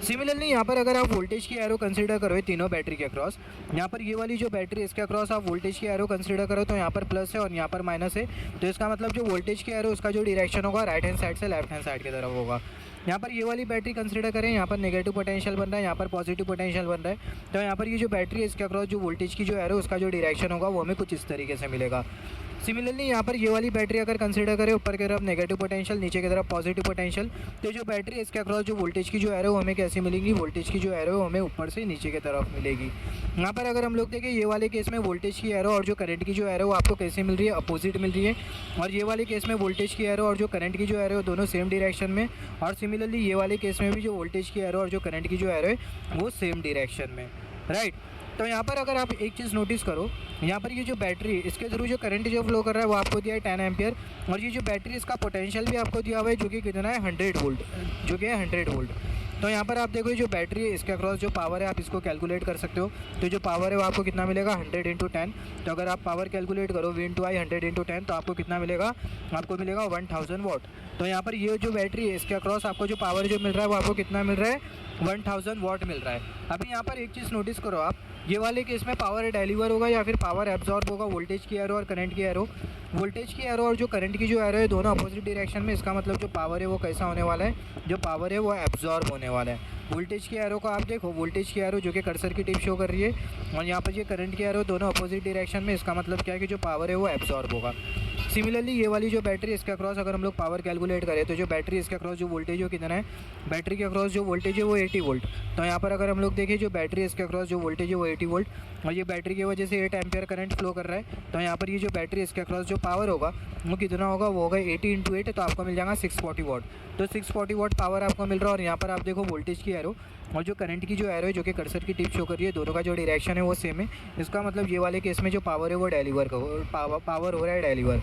सिमिलरली यहाँ पर अगर आप वोल्टेज की एरो कंसीडर करो तीनों बैटरी के अक्रॉस, यहाँ पर ये वाली जो बैटरी है इसके अक्रॉस आप वोल्टेज की एरो कंसीडर करो तो यहाँ पर प्लस है और यहाँ पर माइनस है। तो इसका मतलब जो वोल्टेज की एरो उसका जो डायरेक्शन होगा राइट हैंड साइड से लेफ्ट हैंड साइड की तरफ होगा। यहाँ पर ये वाली बैटरी कंसीडर करें, यहाँ पर नेगेटिव पोटेंशियल बन रहा है, यहाँ पर पॉजिटिव पोटेंशियल बन रहा है। तो यहाँ पर ये जो बैटरी है इसके अक्रॉस जो वोल्टेज की जो एरो उसका जो डायरेक्शन होगा वो हमें कुछ इस तरीके से मिलेगा। सिमिलरली यहाँ पर ये वाली बैटरी अगर कंसीडर करें ऊपर की तरफ नेगेटिव पोटेंशियल, नीचे की तरफ पॉजिटिव पोटेंशियल, तो जो बैटरी है इसके अक्रॉस जो वोल्टेज की जो एरो हमें कैसे मिलेगी, वोल्टेज की जो एरो हमें ऊपर से नीचे की तरफ मिलेगी। यहाँ पर अगर हम लोग देखें ये वाले केस में वोल्टेज की एरो और जो करंट की जो एरो आपको कैसे मिल रही है, अपोजिट मिल रही है। और ये वाले केस में वोल्टेज की एरो और जो करंट की जो एरो दोनों सेम डायरेक्शन में। और सिमिलरली ये वाले केस में भी जो वोल्टेज की एरो और जो करंट की जो एरो है वो सेम डायरेक्शन में, राइट। तो यहाँ पर अगर आप एक चीज़ नोटिस करो, यहाँ पर ये जो बैटरी है इसके थ्रू जो करंट जो फ्लो कर रहा है वो आपको दिया है 10 एम्पियर। और ये जो बैटरी इसका पोटेंशियल भी आपको दिया हुआ है जो कि कितना है 100 वोल्ट, जो कि है 100 वोल्ट। तो यहाँ पर आप देखो जो बैटरी है इसके अक्रॉस जो पावर है आप इसको कैलकुलेट कर सकते हो। तो जो पावर है वो आपको कितना मिलेगा, 100 × 10। तो अगर आप पावर कैलकुलेट करो V × I 100 × 10 तो आपको कितना मिलेगा, आपको मिलेगा 1000 वाट। तो यहाँ पर ये जो बैटरी है इसके अक्रॉस आपको जो पावर जो मिल रहा है वो आपको कितना मिल रहा है, 1000 वाट मिल रहा है। अभी यहाँ पर एक चीज़ नोटिस करो आप, ये वाले केस में पावर डिलीवर होगा या फिर पावर एब्जॉर्ब होगा, वोल्टेज की एरो और करंट की एरो। वोल्टेज की एरो और जो करंट की जो एरो है दोनों अपोजिट डायरेक्शन में। इसका मतलब जो पावर है वो कैसा होने वाला है, जो पावर है वो एब्जॉर्ब होने वाला है। वोल्टेज की एरो को आप देखो, वोल्टेज की एरो जो कि कर्सर की टिप शो कर रही है और यहाँ पर ये करंट की एरो दोनों अपोजिट डायरेक्शन में। इसका मतलब क्या है कि जो पावर है वो एब्जॉर्ब होगा। सिमिलरली ये वाली जो बैटरी इसके अक्रॉस अगर हम लोग पावर कैलकुलेट करें तो जो बैटरी इसके अक्रॉस जो वोल्टेज हो कितना है, बैटरी के अक्रॉस जो वोल्टेज है वो 80 वोल्ट। तो यहाँ पर अगर हम लोग देखें जो बैटरी इसके अक्रॉस जो वोल्टेज है वो 80 वोल्ट और ये बैटरी की वजह से 8 एम्पियर करंट फ्लो कर रहा है। तो यहाँ पर ये जो बैटरी इसके अक्रॉस जो पावर होगा वो कितना होगा, वो होगा 80 × 8, तो आपको मिल जाएगा 640 वाट। तो 640 वाट पावर आपको मिल रहा है। और यहाँ पर आप देखो वोल्टेज की एरो और जो करंट की जो एरो है जो कि कर्सर की टिप शो कर रही है, दोनों का जो डायरेक्शन है वो सेम है। इसका मतलब ये वाले केस में जो पावर है वो डिलीवर पावर हो रहा है डिलीवर।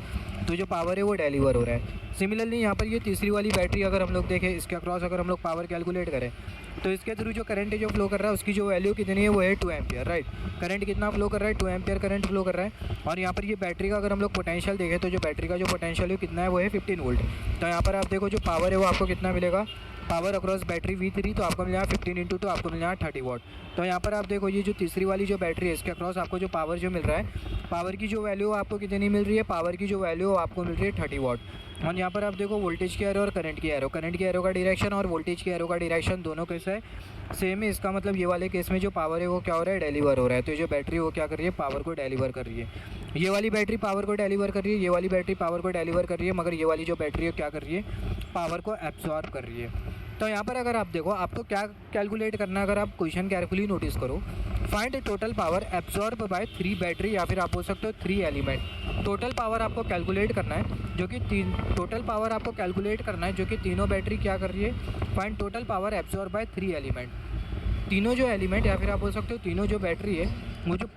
तो जो पावर है वो डिलीवर हो रहा है। सिमिलरली यहाँ पर ये तीसरी वाली बैटरी अगर हम लोग देखें, इसके अक्रॉस अगर हम लोग पावर कैलकुलेट करें तो इसके थ्रू जो करंट है जो फ्लो कर रहा है उसकी जो वैल्यू कितनी है वो है 2 एम्पियर, राइट। करंट कितना फ्लो कर रहा है, 2 एम्पियर करंट फ्लो कर रहा है। और यहाँ पर ये बैटरी का अगर हम लोग पोटेंशियल देखें तो जो बैटरी का जो पोटेंशियल है कितना है वो है 15 वोल्ट। तो यहाँ पर आप देखो जो पावर है वो आपको कितना मिलेगा, पावर अक्रॉस बैटरी V3 तो आपको मिल जाएगा 15 इंटू तो आपको मिल जाएगा 30 वॉट। तो यहाँ पर आप देखो ये जो तीसरी वाली जो बैटरी है इसके अक्रॉस आपको जो पावर जो मिल रहा है, पावर की जो वैल्यू आपको कितनी मिल रही है, पावर की जो वैल्यू आपको मिल रही है 30 वॉट। और यहाँ पर आप देखो वोल्टेज की एरो और करंट की एरो, करंट की एरो का डायरेक्शन और वोल्टेज की एरो का डायरेक्शन दोनों कैसे है, सेम है। इसका मतलब ये वाले केस में जो पावर है वो क्या हो रहा है, डिलीवर हो रहा है। तो जो बैटरी वो क्या कर रही है, पावर को डिलीवर कर रही है। ये वाली बैटरी पावर को डिलीवर कर रही है, ये वाली बैटरी पावर को डिलीवर कर रही है, मगर ये वाली जो बैटरी है क्या कर रही है, पावर को एब्जॉर्ब कर रही है। तो यहाँ पर अगर आप देखो आपको क्या कैलकुलेट करना है, अगर आप क्वेश्चन केयरफुली नोटिस करो, find total power absorb by 3 battery या फिर आप बोल सकते हो 3 एलिमेंट। टोटल पावर आपको कैलकुलेट करना है जो कि टोटल पावर आपको कैलकुलेट करना है जो कि तीनों बैटरी क्या कर रही है, find total power absorb by 3 element. तीनों जो एलिमेंट या फिर आप बोल सकते हो तीनों जो बैटरी है वो जो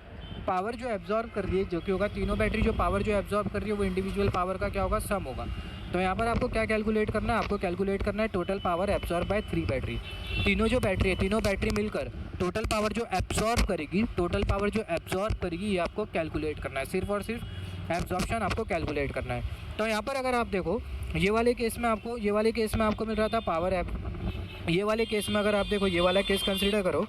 पावर जो एब्जॉर्ब कर रही है जो कि होगा, तीनों बैटरी जो पावर जो एब्जॉर्ब कर रही है वो इंडिविजुअल पावर का क्या होगा, सम होगा। तो यहाँ पर आपको क्या कैलकुलेट करना है, आपको कैलकुलेट करना है total power absorb by 3 battery. तीनों जो बैटरी है, तीनों बैटरी मिलकर टोटल पावर जो एब्जॉर्ब करेगी, टोटल पावर जो एब्जॉर्ब करेगी ये आपको कैलकुलेट करना है, सिर्फ और सिर्फ एब्जॉर्प्शन आपको कैलकुलेट करना है। तो यहाँ पर अगर आप देखो ये वाले केस में आपको मिल रहा था पावर ये वाले केस में अगर आप देखो ये वाला केस कंसीडर करो,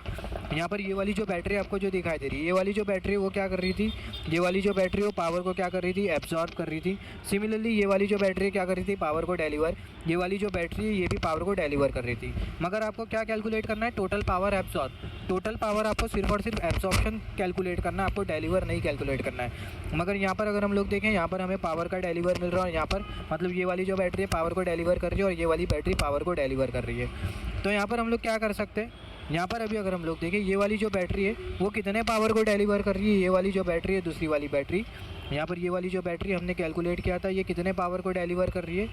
यहाँ पर ये वाली जो बैटरी आपको जो दिखाई दे रही है, ये वाली जो बैटरी वो क्या कर रही थी, ये वाली जो बैटरी वो पावर को क्या कर रही थी, एब्जॉर्ब कर रही थी। सिमिलरली ये वाली जो बैटरी क्या कर रही थी, पावर को डिलीवर, ये वाली जो बैटरी है ये भी पावर को डिलीवर कर रही थी। मगर आपको क्या कैलकुलेट करना है, total power absorb, total power आपको सिर्फ और सिर्फ एब्जॉर्प्शन कैलकुलेट करना है, आपको डिलीवर नहीं कैलकुलेट करना है। मगर यहाँ पर अगर हम लोग देखें, यहाँ पर हमें पावर का डिलीवर मिल रहा है, यहाँ पर मतलब ये वाली जो बैटरी है पावर को डिलीवर कर रही है और ये वाली बैटरी पावर को डिलीवर कर रही है। तो यहाँ पर हम लोग क्या कर सकते हैं, यहाँ पर अभी अगर हम लोग देखें ये वाली जो बैटरी है वो कितने पावर को डिलीवर कर रही है, ये वाली जो बैटरी है दूसरी वाली बैटरी, यहाँ पर ये वाली जो बैटरी हमने कैलकुलेट किया था ये कितने पावर को डिलीवर कर रही है,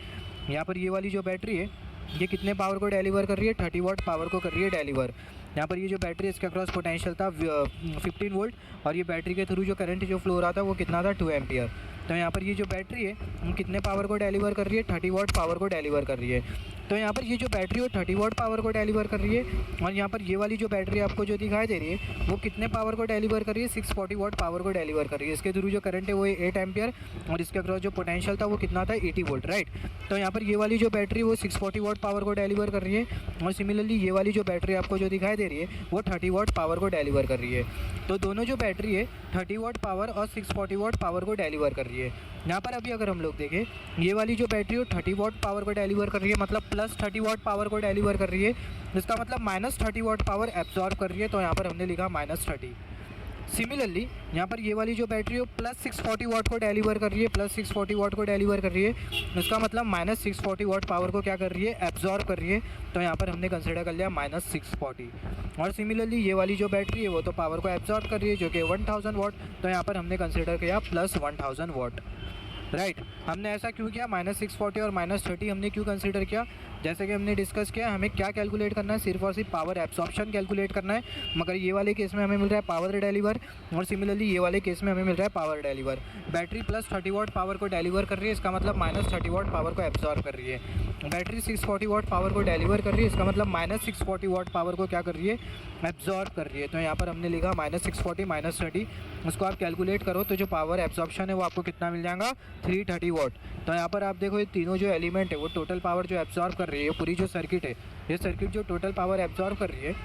यहाँ पर ये वाली जो बैटरी है ये कितने पावर को डिलीवर कर रही है, 30 वॉट पावर को कर रही है डिलीवर। यहाँ पर ये जो बैटरी इसके अक्रॉस पोटेंशियल था 15 वोल्ट और ये बैटरी के थ्रू जो करंट जो फ्लो रहा था वो कितना था, 2 एम्पियर। तो यहाँ पर ये जो बैटरी है कितने पावर को डिलीवर कर रही है, 30 वॉट पावर को डिलीवर कर रही है। तो यहाँ पर ये जो बैटरी है 30 वॉट पावर को डिलीवर कर रही है और यहाँ पर ये वाली जो बैटरी आपको जो दिखाई दे रही है वो कितने पावर को डिलीवर कर रही है, 640 वॉट पावर को डिलीवर कर रही है। इसके थ्रू जो करंट है वो 8 एम्पियर और इसके अक्रॉस जो पोटेंशियल था वो कितना था, 80 वोल्ट, राइट। तो यहाँ पर ये वाली जो बैटरी वो 640 वॉट पावर को डिलीवर कर रही है और सिमिलरली ये वाली जो बैटरी आपको जो दिखाई दे रही है वो 30 वॉट पावर को डिलीवर कर रही है। तो दोनों जो बैटरी है 30 वॉट पावर और 640 वॉट पावर को डिलीवर कर रही है। यहाँ पर अभी अगर हम लोग देखें ये वाली जो बैटरी है 30 वॉट पावर को डिलीवर कर रही है, मतलब प्लस 30 वॉट पावर को डिलीवर कर रही है, इसका मतलब माइनस 30 वॉट पावर एब्जॉर्ब कर रही है। तो यहाँ पर हमने लिखा -30। सिमिलरली यहाँ पर ये वाली जो बैटरी है प्लस 640 वॉट को डिलीवर कर रही है, प्लस 640 वॉट को डिलीवर कर रही है, इसका मतलब माइनस 640 वॉट पावर को क्या कर रही है, एब्जॉर्ब कर रही है। तो यहाँ पर हमने कंसिडर कर लिया -640। और सिमिलरली ये वाली जो बैटरी है वो तो पावर को एब्जॉर्ब कर रही है जो कि 1000 वॉट, तो यहाँ पर हमने कंसिडर किया प्लस 1000 वॉट, राइट। हमने ऐसा क्यों किया, -640 और -30 हमने क्यों कंसीडर किया, जैसे कि हमने डिस्कस किया हमें क्या कैलकुलेट करना है, सिर्फ और सिर्फ पावर एब्जॉर्प्शन कैलकुलेट करना है। मगर ये वाले केस में हमें मिल रहा है पावर डिलीवर और सिमिलरली ये वाले केस में हमें मिल रहा है power deliver. Battery plus 30 what power को डिलीवर कर रही है, इसका मतलब -30 वॉट पावर को एब्जॉर्ब कर रही है। बैटरी 640 वॉट पावर को डिलीवर कर रही है, इसका मतलब -640 वॉट पावर को क्या कर रही है, एब्जॉर्ब कर रही है। तो यहाँ पर हमने लिखा -640 -30, उसको आप कैलकुलेट करो तो जो पावर एब्जॉर्प्शन है वो आपको कितना मिल जाएगा, 330 वॉट। तो यहाँ पर आप देखो ये तीनों जो एलिमेंट है वो टोटल पावर जो एब्जॉर्ब कर रही है, पूरी जो सर्किट है ये सर्किट जो टोटल पावर एब्जॉर्ब कर रही है,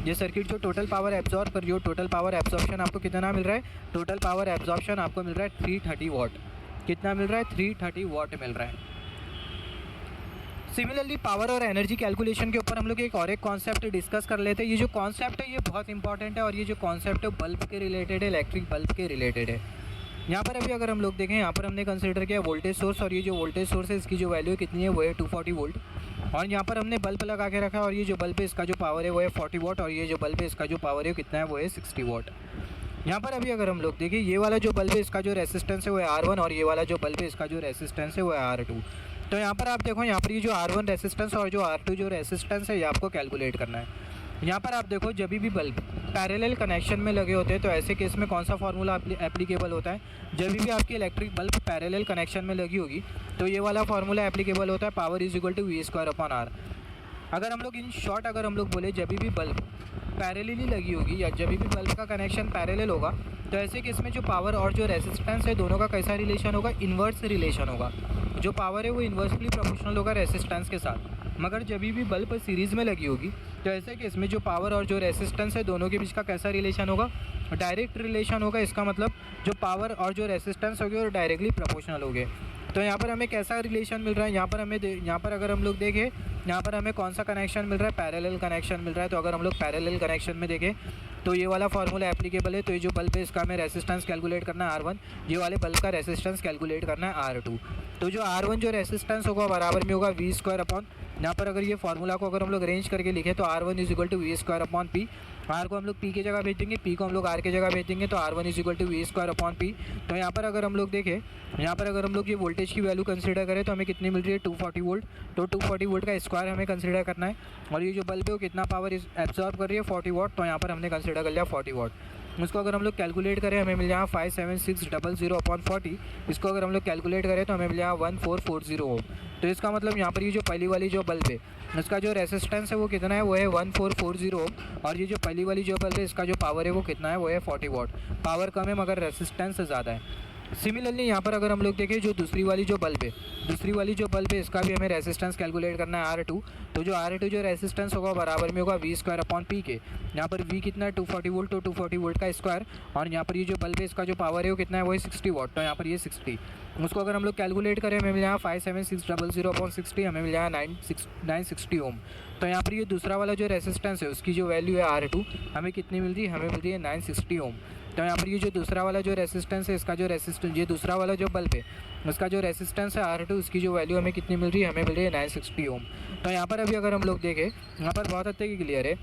ये सर्किट जो टोटल पावर एब्जॉर्ब कर रही है, टोटल पावर एब्जॉर्प्शन आपको कितना मिल रहा है, टोटल पावर एब्जॉर्प्शन आपको मिल रहा है 330 वॉट। कितना मिल रहा है, 330 वॉट मिल रहा है। सिमिलरली पावर और एनर्जी कैलकुलेशन के ऊपर हम लोग एक कॉन्सेप्ट डिस्कस कर लेते हैं। ये जो कॉन्सेप्ट है ये बहुत इंपॉर्टेंट है और ये जो कॉन्सेप्ट है बल्ब के रिलेटेड है, इलेक्ट्रिक बल्ब के रिलेटेड है। यहाँ पर अभी अगर हम लोग देखें, यहाँ पर हमने कंसीडर किया वोल्टेज सोर्स और ये जो वोल्टेज सोर्स है इसकी जो वैल्यू कितनी है वो है 240 वोल्ट। और यहाँ पर हमने बल्ब लगा के रखा है और ये जो बल्ब है इसका जो पावर है वो है 40 वॉट और ये जो बल्ब है इसका जो पावर है कितना है वो है 60 वॉट। यहाँ पर अभी अगर हम लोग देखें ये वाला जो बल्ब है इसका जो रेसिस्टेंस है वो है R1 और ये वाला जो बल्ब है इसका जो रेसिस्टेंस है वो है R2। तो यहाँ पर आप देखो यहाँ पर ये जो R1 रेसिस्टेंस और जो R2 जो रेसिस्टेंस है ये आपको कैलकुलेट करना है। यहाँ पर आप देखो जब भी बल्ब पैरेलल कनेक्शन में लगे होते हैं तो ऐसे केस में कौन सा फार्मूला एप्लीकेबल होता है? जब भी आपकी इलेक्ट्रिक बल्ब पैरेलल कनेक्शन में लगी होगी तो ये वाला फार्मूला एप्लीकेबल होता है, power is equal to V²/R। अगर हम लोग इन शॉर्ट अगर हम लोग बोले जब भी बल्ब पैरेलली लगी होगी या जब भी बल्ब का कनेक्शन पैरेलल होगा तो ऐसे केस में जो पावर और जो रेसिस्टेंस है दोनों का कैसा रिलेशन होगा? इन्वर्स रिलेशन होगा। जो पावर है वो इन्वर्सली प्रोपोर्शनल होगा रेसिस्टेंस के साथ। मगर जब भी बल्ब सीरीज़ में लगी होगी तो ऐसे केस में जो पावर और जो रेसिस्टेंस है दोनों के बीच का कैसा रिलेशन होगा? डायरेक्ट रिलेशन होगा। इसका मतलब जो पावर और जो रेसिस्टेंस होगी वो डायरेक्टली प्रोपोर्शनल होंगे। तो यहाँ पर हमें कैसा रिलेशन मिल रहा है? यहाँ पर अगर हम लोग देखें यहाँ पर हमें कौन सा कनेक्शन मिल रहा है? पैरेलल कनेक्शन मिल रहा है। तो अगर हम लोग पैरेलल कनेक्शन में देखें तो ये वाला फार्मूला एप्लीकेबल है। तो ये जो बल्ब है इसका हमें रेसिस्टेंस कैलकुलेट करना है R1, ये वाले बल्ब का रेसिस्टेंस कैलकुलेट करना है R2। तो जो R1 जो रेसिस्टेंस होगा बराबर में होगा V²/, यहाँ पर अगर ये फार्मूला को अगर हम लोग अरेंज करके लिखें तो R1 is equal to V²/P। R को हम लोग P की जगह भेज देंगे, P को हम लोग R की जगह भेज देंगे, तो R1 is equal to V²/P। तो यहाँ पर अगर हम लोग देखें, यहाँ पर अगर हम लोग ये वोल्टेज की वैल्यू कंसीडर करें तो हमें कितनी मिल रही है? 240 वोल्ट। तो 240 वोल्ट का स्क्वायर हमें कंसीडर करना है और ये जो बल्ब है वो कितना पावर एब्जॉर्ब कर रही है? 40 वाट। तो यहाँ पर हमने कंसीडर कर लिया 40 वाट। उसको अगर हम लोग कैलकुलेट करें हमें मिल जाएगा 57600/40। इसको अगर हम लोग कैलकुलेट करें तो हमें मिल जाएगा 1440 ओम। तो इसका मतलब यहाँ पर ये जो पहली वाली जो बल्ब है इसका जो रेसिस्टेंस है वो कितना है? वो है 1440 ओम। और ये जो पहली वाली जो बल्ब है इसका जो पावर है वो कितना है? वो है 40 वाट। पावर कम है मगर रेसिस्टेंस ज़्यादा है। सिमिलरली यहाँ पर अगर हम लोग देखें जो दूसरी वाली जो बल्ब है इसका भी हमें रेसिस्टेंस कैलकुलेट करना है R2। तो जो R2 जो रेसिस्टेंस होगा बराबर में होगा V²/P के। यहाँ पर V कितना है? 240 वोल्ट। तो 240 वोल्ट का स्क्वायर और यहाँ पर ये जो बल्ब है इसका जो पावर है वो कितना है? वो है 60 वाट। तो यहाँ पर ये 60, उसको अगर हम लोग कैलकुलेट करें हमें मिल जाएगा 57600/60, हमें मिल जाएगा 960 ओम। तो यहाँ पर ये दूसरा वाला जो रेसिस्टेंस है उसकी जो वैल्यू है R2 हमें कितनी मिल रही है? हमें मिल रही है 960 ओम। तो यहाँ पर ये जो दूसरा वाला जो रेसिस्टेंस है इसका जो रेसिस्टेंस, ये दूसरा वाला जो बल्ब है उसका जो रेसिस्टेंस है R2 उसकी जो वैल्यू हमें कितनी मिल रही है? हमें मिल रही है 960 ओम। तो यहाँ पर अभी अगर हम लोग देखें यहाँ पर बहुत हद तक क्लियर है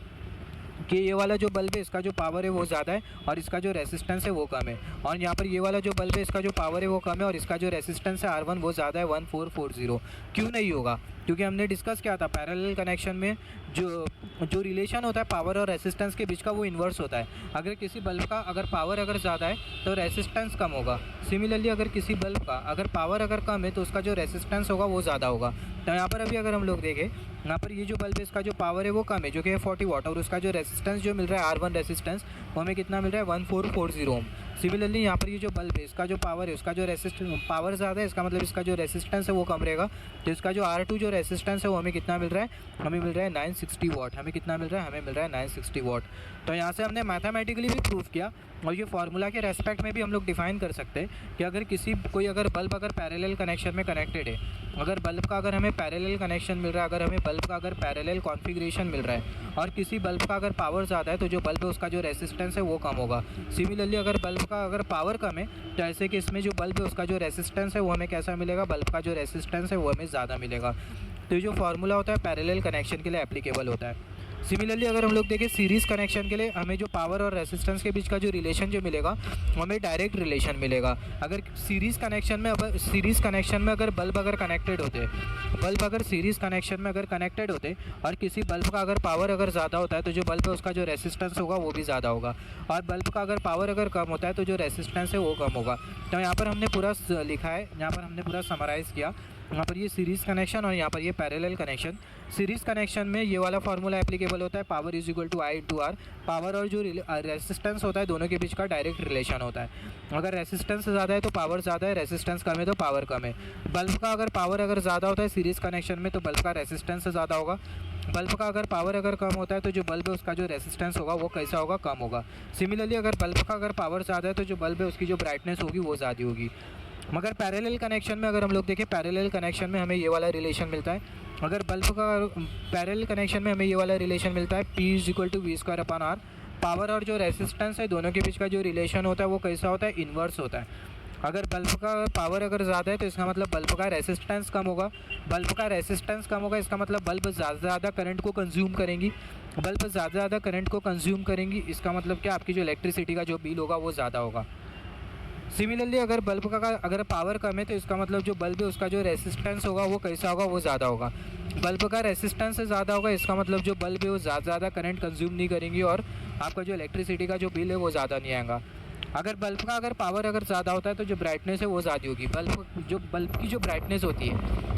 कि ये वाला जो बल्ब है इसका जो पावर है वो ज़्यादा है और इसका जो रेसिस्टेंस है वो कम है। और यहाँ पर ये वाला जो बल्ब है इसका जो पावर है वो कम है और इसका जो रेसिस्टेंस है R1 वो ज़्यादा है 1440। क्यों नहीं होगा? क्योंकि हमने डिस्कस किया था पैरेलल कनेक्शन में जो रिलेशन होता है पावर और रेसिस्टेंस के बीच का वो इन्वर्स होता है। अगर किसी बल्ब का अगर पावर अगर ज़्यादा है तो रेसिस्टेंस कम होगा। सिमिलरली अगर किसी बल्ब का अगर पावर अगर कम है तो उसका जो रेसिस्टेंस होगा वो ज़्यादा होगा। तो यहाँ पर अभी अगर हम लोग देखें यहाँ पर ये जो बल्ब है इसका जो पावर है वो कम है जो कि है 40 वाट और उसका जो रेसिस्टेंस जो मिल रहा है R1 रेसिस्टेंस वो हमें कितना मिल रहा है? 1440 ओम। सिमिलरली यहाँ पर ये जो बल्ब है इसका जो पावर है उसका जो पावर ज़्यादा है, इसका मतलब इसका जो रेसिस्टेंस है वो कम रहेगा। तो इसका जो R2 जो रेसिस्टेंस है वो हमें कितना मिल रहा है? हमें मिल रहा है 960 वाट। हमें कितना मिल रहा है? हमें मिल रहा है 960 वाट। तो यहाँ से हमने मैथमेटिकली भी प्रूव किया और ये फार्मूला के रेस्पेक्ट में भी हम लोग डिफाइन कर सकते हैं कि अगर कोई अगर बल्ब अगर पैरेलल कनेक्शन में कनेक्टेड है, अगर बल्ब का अगर हमें पैरेलल कनेक्शन मिल रहा है, अगर हमें बल्ब का अगर पैरेलल कॉन्फ़िगरेशन मिल रहा है और किसी बल्ब का अगर पावर ज़्यादा है तो जो बल्ब है उसका जो रेसिस्टेंस है वो कम होगा। सिमिलरली अगर बल्ब का अगर पावर कम है तो ऐसे कि इसमें जो बल्ब है उसका जो रेसिस्टेंस है वो हमें कैसा मिलेगा? बल्ब का जो रेसिस्टेंस है वो हमें ज़्यादा मिलेगा। तो ये जो फार्मूला होता है पैरेलल कनेक्शन के लिए एप्लीकेबल होता है। सिमिलरली अगर हम लोग देखें सीरीज़ कनेक्शन के लिए हमें जो पावर और रेसिस्टेंस के बीच का जो रिलेशन जो मिलेगा वो हमें डायरेक्ट रिलेशन मिलेगा। अगर सीरीज़ कनेक्शन में अगर बल्ब अगर कनेक्टेड होते सीरीज़ कनेक्शन में अगर कनेक्टेड होते और किसी बल्ब का अगर पावर अगर ज़्यादा होता है तो जो बल्ब है उसका जो रेसिस्टेंस होगा वो भी ज़्यादा होगा और बल्ब का अगर पावर अगर कम होता है तो जो रेसिस्टेंस है वो कम होगा। तो यहाँ पर हमने पूरा लिखा है, यहाँ पर हमने पूरा समराइज़ किया। यहाँ पर ये सीरीज़ कनेक्शन और यहाँ पर ये पैरेलल कनेक्शन। सीरीज़ कनेक्शन में ये वाला फार्मूला एप्लीकेबल होता है, power is equal to I/R। Power और जो रेसिस्टेंस होता है दोनों के बीच का डायरेक्ट रिलेशन होता है। अगर रेसिस्टेंस ज़्यादा है तो पावर ज़्यादा है, रेसिस्टेंस कम है तो पावर कम है। बल्ब का अगर पावर अगर ज़्यादा होता है सीरीज़ कनेक्शन में तो बल्ब का रेसिस्टेंस ज़्यादा होगा। बल्ब का अगर पावर अगर कम होता है तो जो बल्ब है उसका जो रेसिस्टेंस होगा वो कैसा होगा? कम होगा। सिमिलरली अगर बल्ब का अगर पावर ज़्यादा है तो जो बल्ब है उसकी जो ब्राइटनेस होगी वो ज़्यादा होगी। मगर पैरेलल कनेक्शन में अगर हम लोग देखें पैरेलल कनेक्शन में हमें ये वाला रिलेशन मिलता है। अगर बल्ब का पैरेलल कनेक्शन में हमें ये वाला रिलेशन मिलता है P is equal to V²/R। Power और जो रेसिस्टेंस है दोनों के बीच का जो रिलेशन होता है वो कैसा होता है? इन्वर्स होता है। अगर बल्ब का पावर अगर ज़्यादा है तो इसका मतलब बल्ब का रेसिस्टेंस कम होगा। बल्ब का रेसिस्टेंस कम होगा इसका मतलब बल्ब ज़्यादा करंट को कंज्यूम करेंगी। बल्ब ज़्यादा करंट को कंज्यूम करेंगी इसका मतलब क्या? आपकी जो इलेक्ट्रिसिटी का जो बिल होगा वो ज़्यादा होगा। सिमिलरली अगर बल्ब का अगर पावर कम है तो इसका मतलब जो बल्ब है उसका जो रेसिस्टेंस होगा वो कैसा होगा? वो ज़्यादा होगा। बल्ब का रेसिस्टेंस से ज़्यादा होगा, इसका मतलब जो बल्ब है वो ज़्यादा करंट कंज्यूम नहीं करेंगी और आपका जो इलेक्ट्रिसिटी का जो बिल है वो ज़्यादा नहीं आएगा। अगर बल्ब का अगर पावर अगर ज़्यादा होता है तो जो ब्राइटनेस है वो ज़्यादा होगी। बल्ब की जो ब्राइटनेस होती है,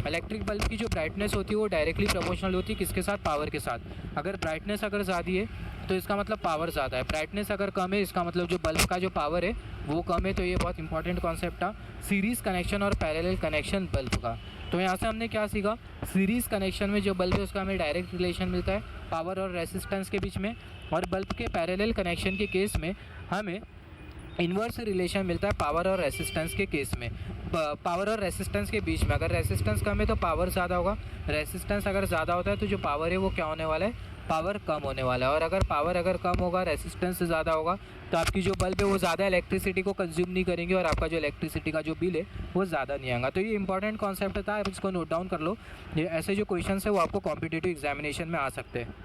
इलेक्ट्रिक बल्ब की जो ब्राइटनेस होती है वो डायरेक्टली प्रोपोर्शनल होती है किसके साथ, पावर के साथ। अगर ब्राइटनेस अगर ज़्यादा है तो इसका मतलब पावर ज़्यादा है, ब्राइटनेस अगर कम है इसका मतलब जो बल्ब का जो पावर है वो कम है। तो ये बहुत इंपॉर्टेंट कॉन्सेप्ट था, सीरीज़ कनेक्शन और पैरेलल कनेक्शन बल्ब का। तो यहाँ से हमने क्या सीखा, सीरीज़ कनेक्शन में जो बल्ब है उसका हमें डायरेक्ट रिलेशन मिलता है पावर और रेसिस्टेंस के बीच में, और बल्ब के पैरेलल कनेक्शन के केस में हमें इन्वर्स रिलेशन मिलता है पावर और रेसिस्टेंस के केस में, पावर और रेसिस्टेंस के बीच में। अगर रेसिस्टेंस कम है तो पावर ज़्यादा होगा, रेसिस्टेंस अगर ज़्यादा होता है तो जो पावर है वो क्या होने वाला है, पावर कम होने वाला है। और अगर पावर अगर कम होगा, रेसिस्टेंस से ज़्यादा होगा, तो आपकी जो बल्ब है वो ज़्यादा इलेक्ट्रिसिटी को कंज्यूम नहीं करेंगे और आपका जो इलेक्ट्रिसिटी का जो बिल है वो ज़्यादा नहीं आएगा। तो ये इंपॉर्टेंट कॉन्सेप्ट था, आप इसको नोट डाउन कर लो। ये ऐसे जो क्वेश्चन है वो आपको कॉम्पिटिटिव एग्जामिनेशन में आ सकते हैं।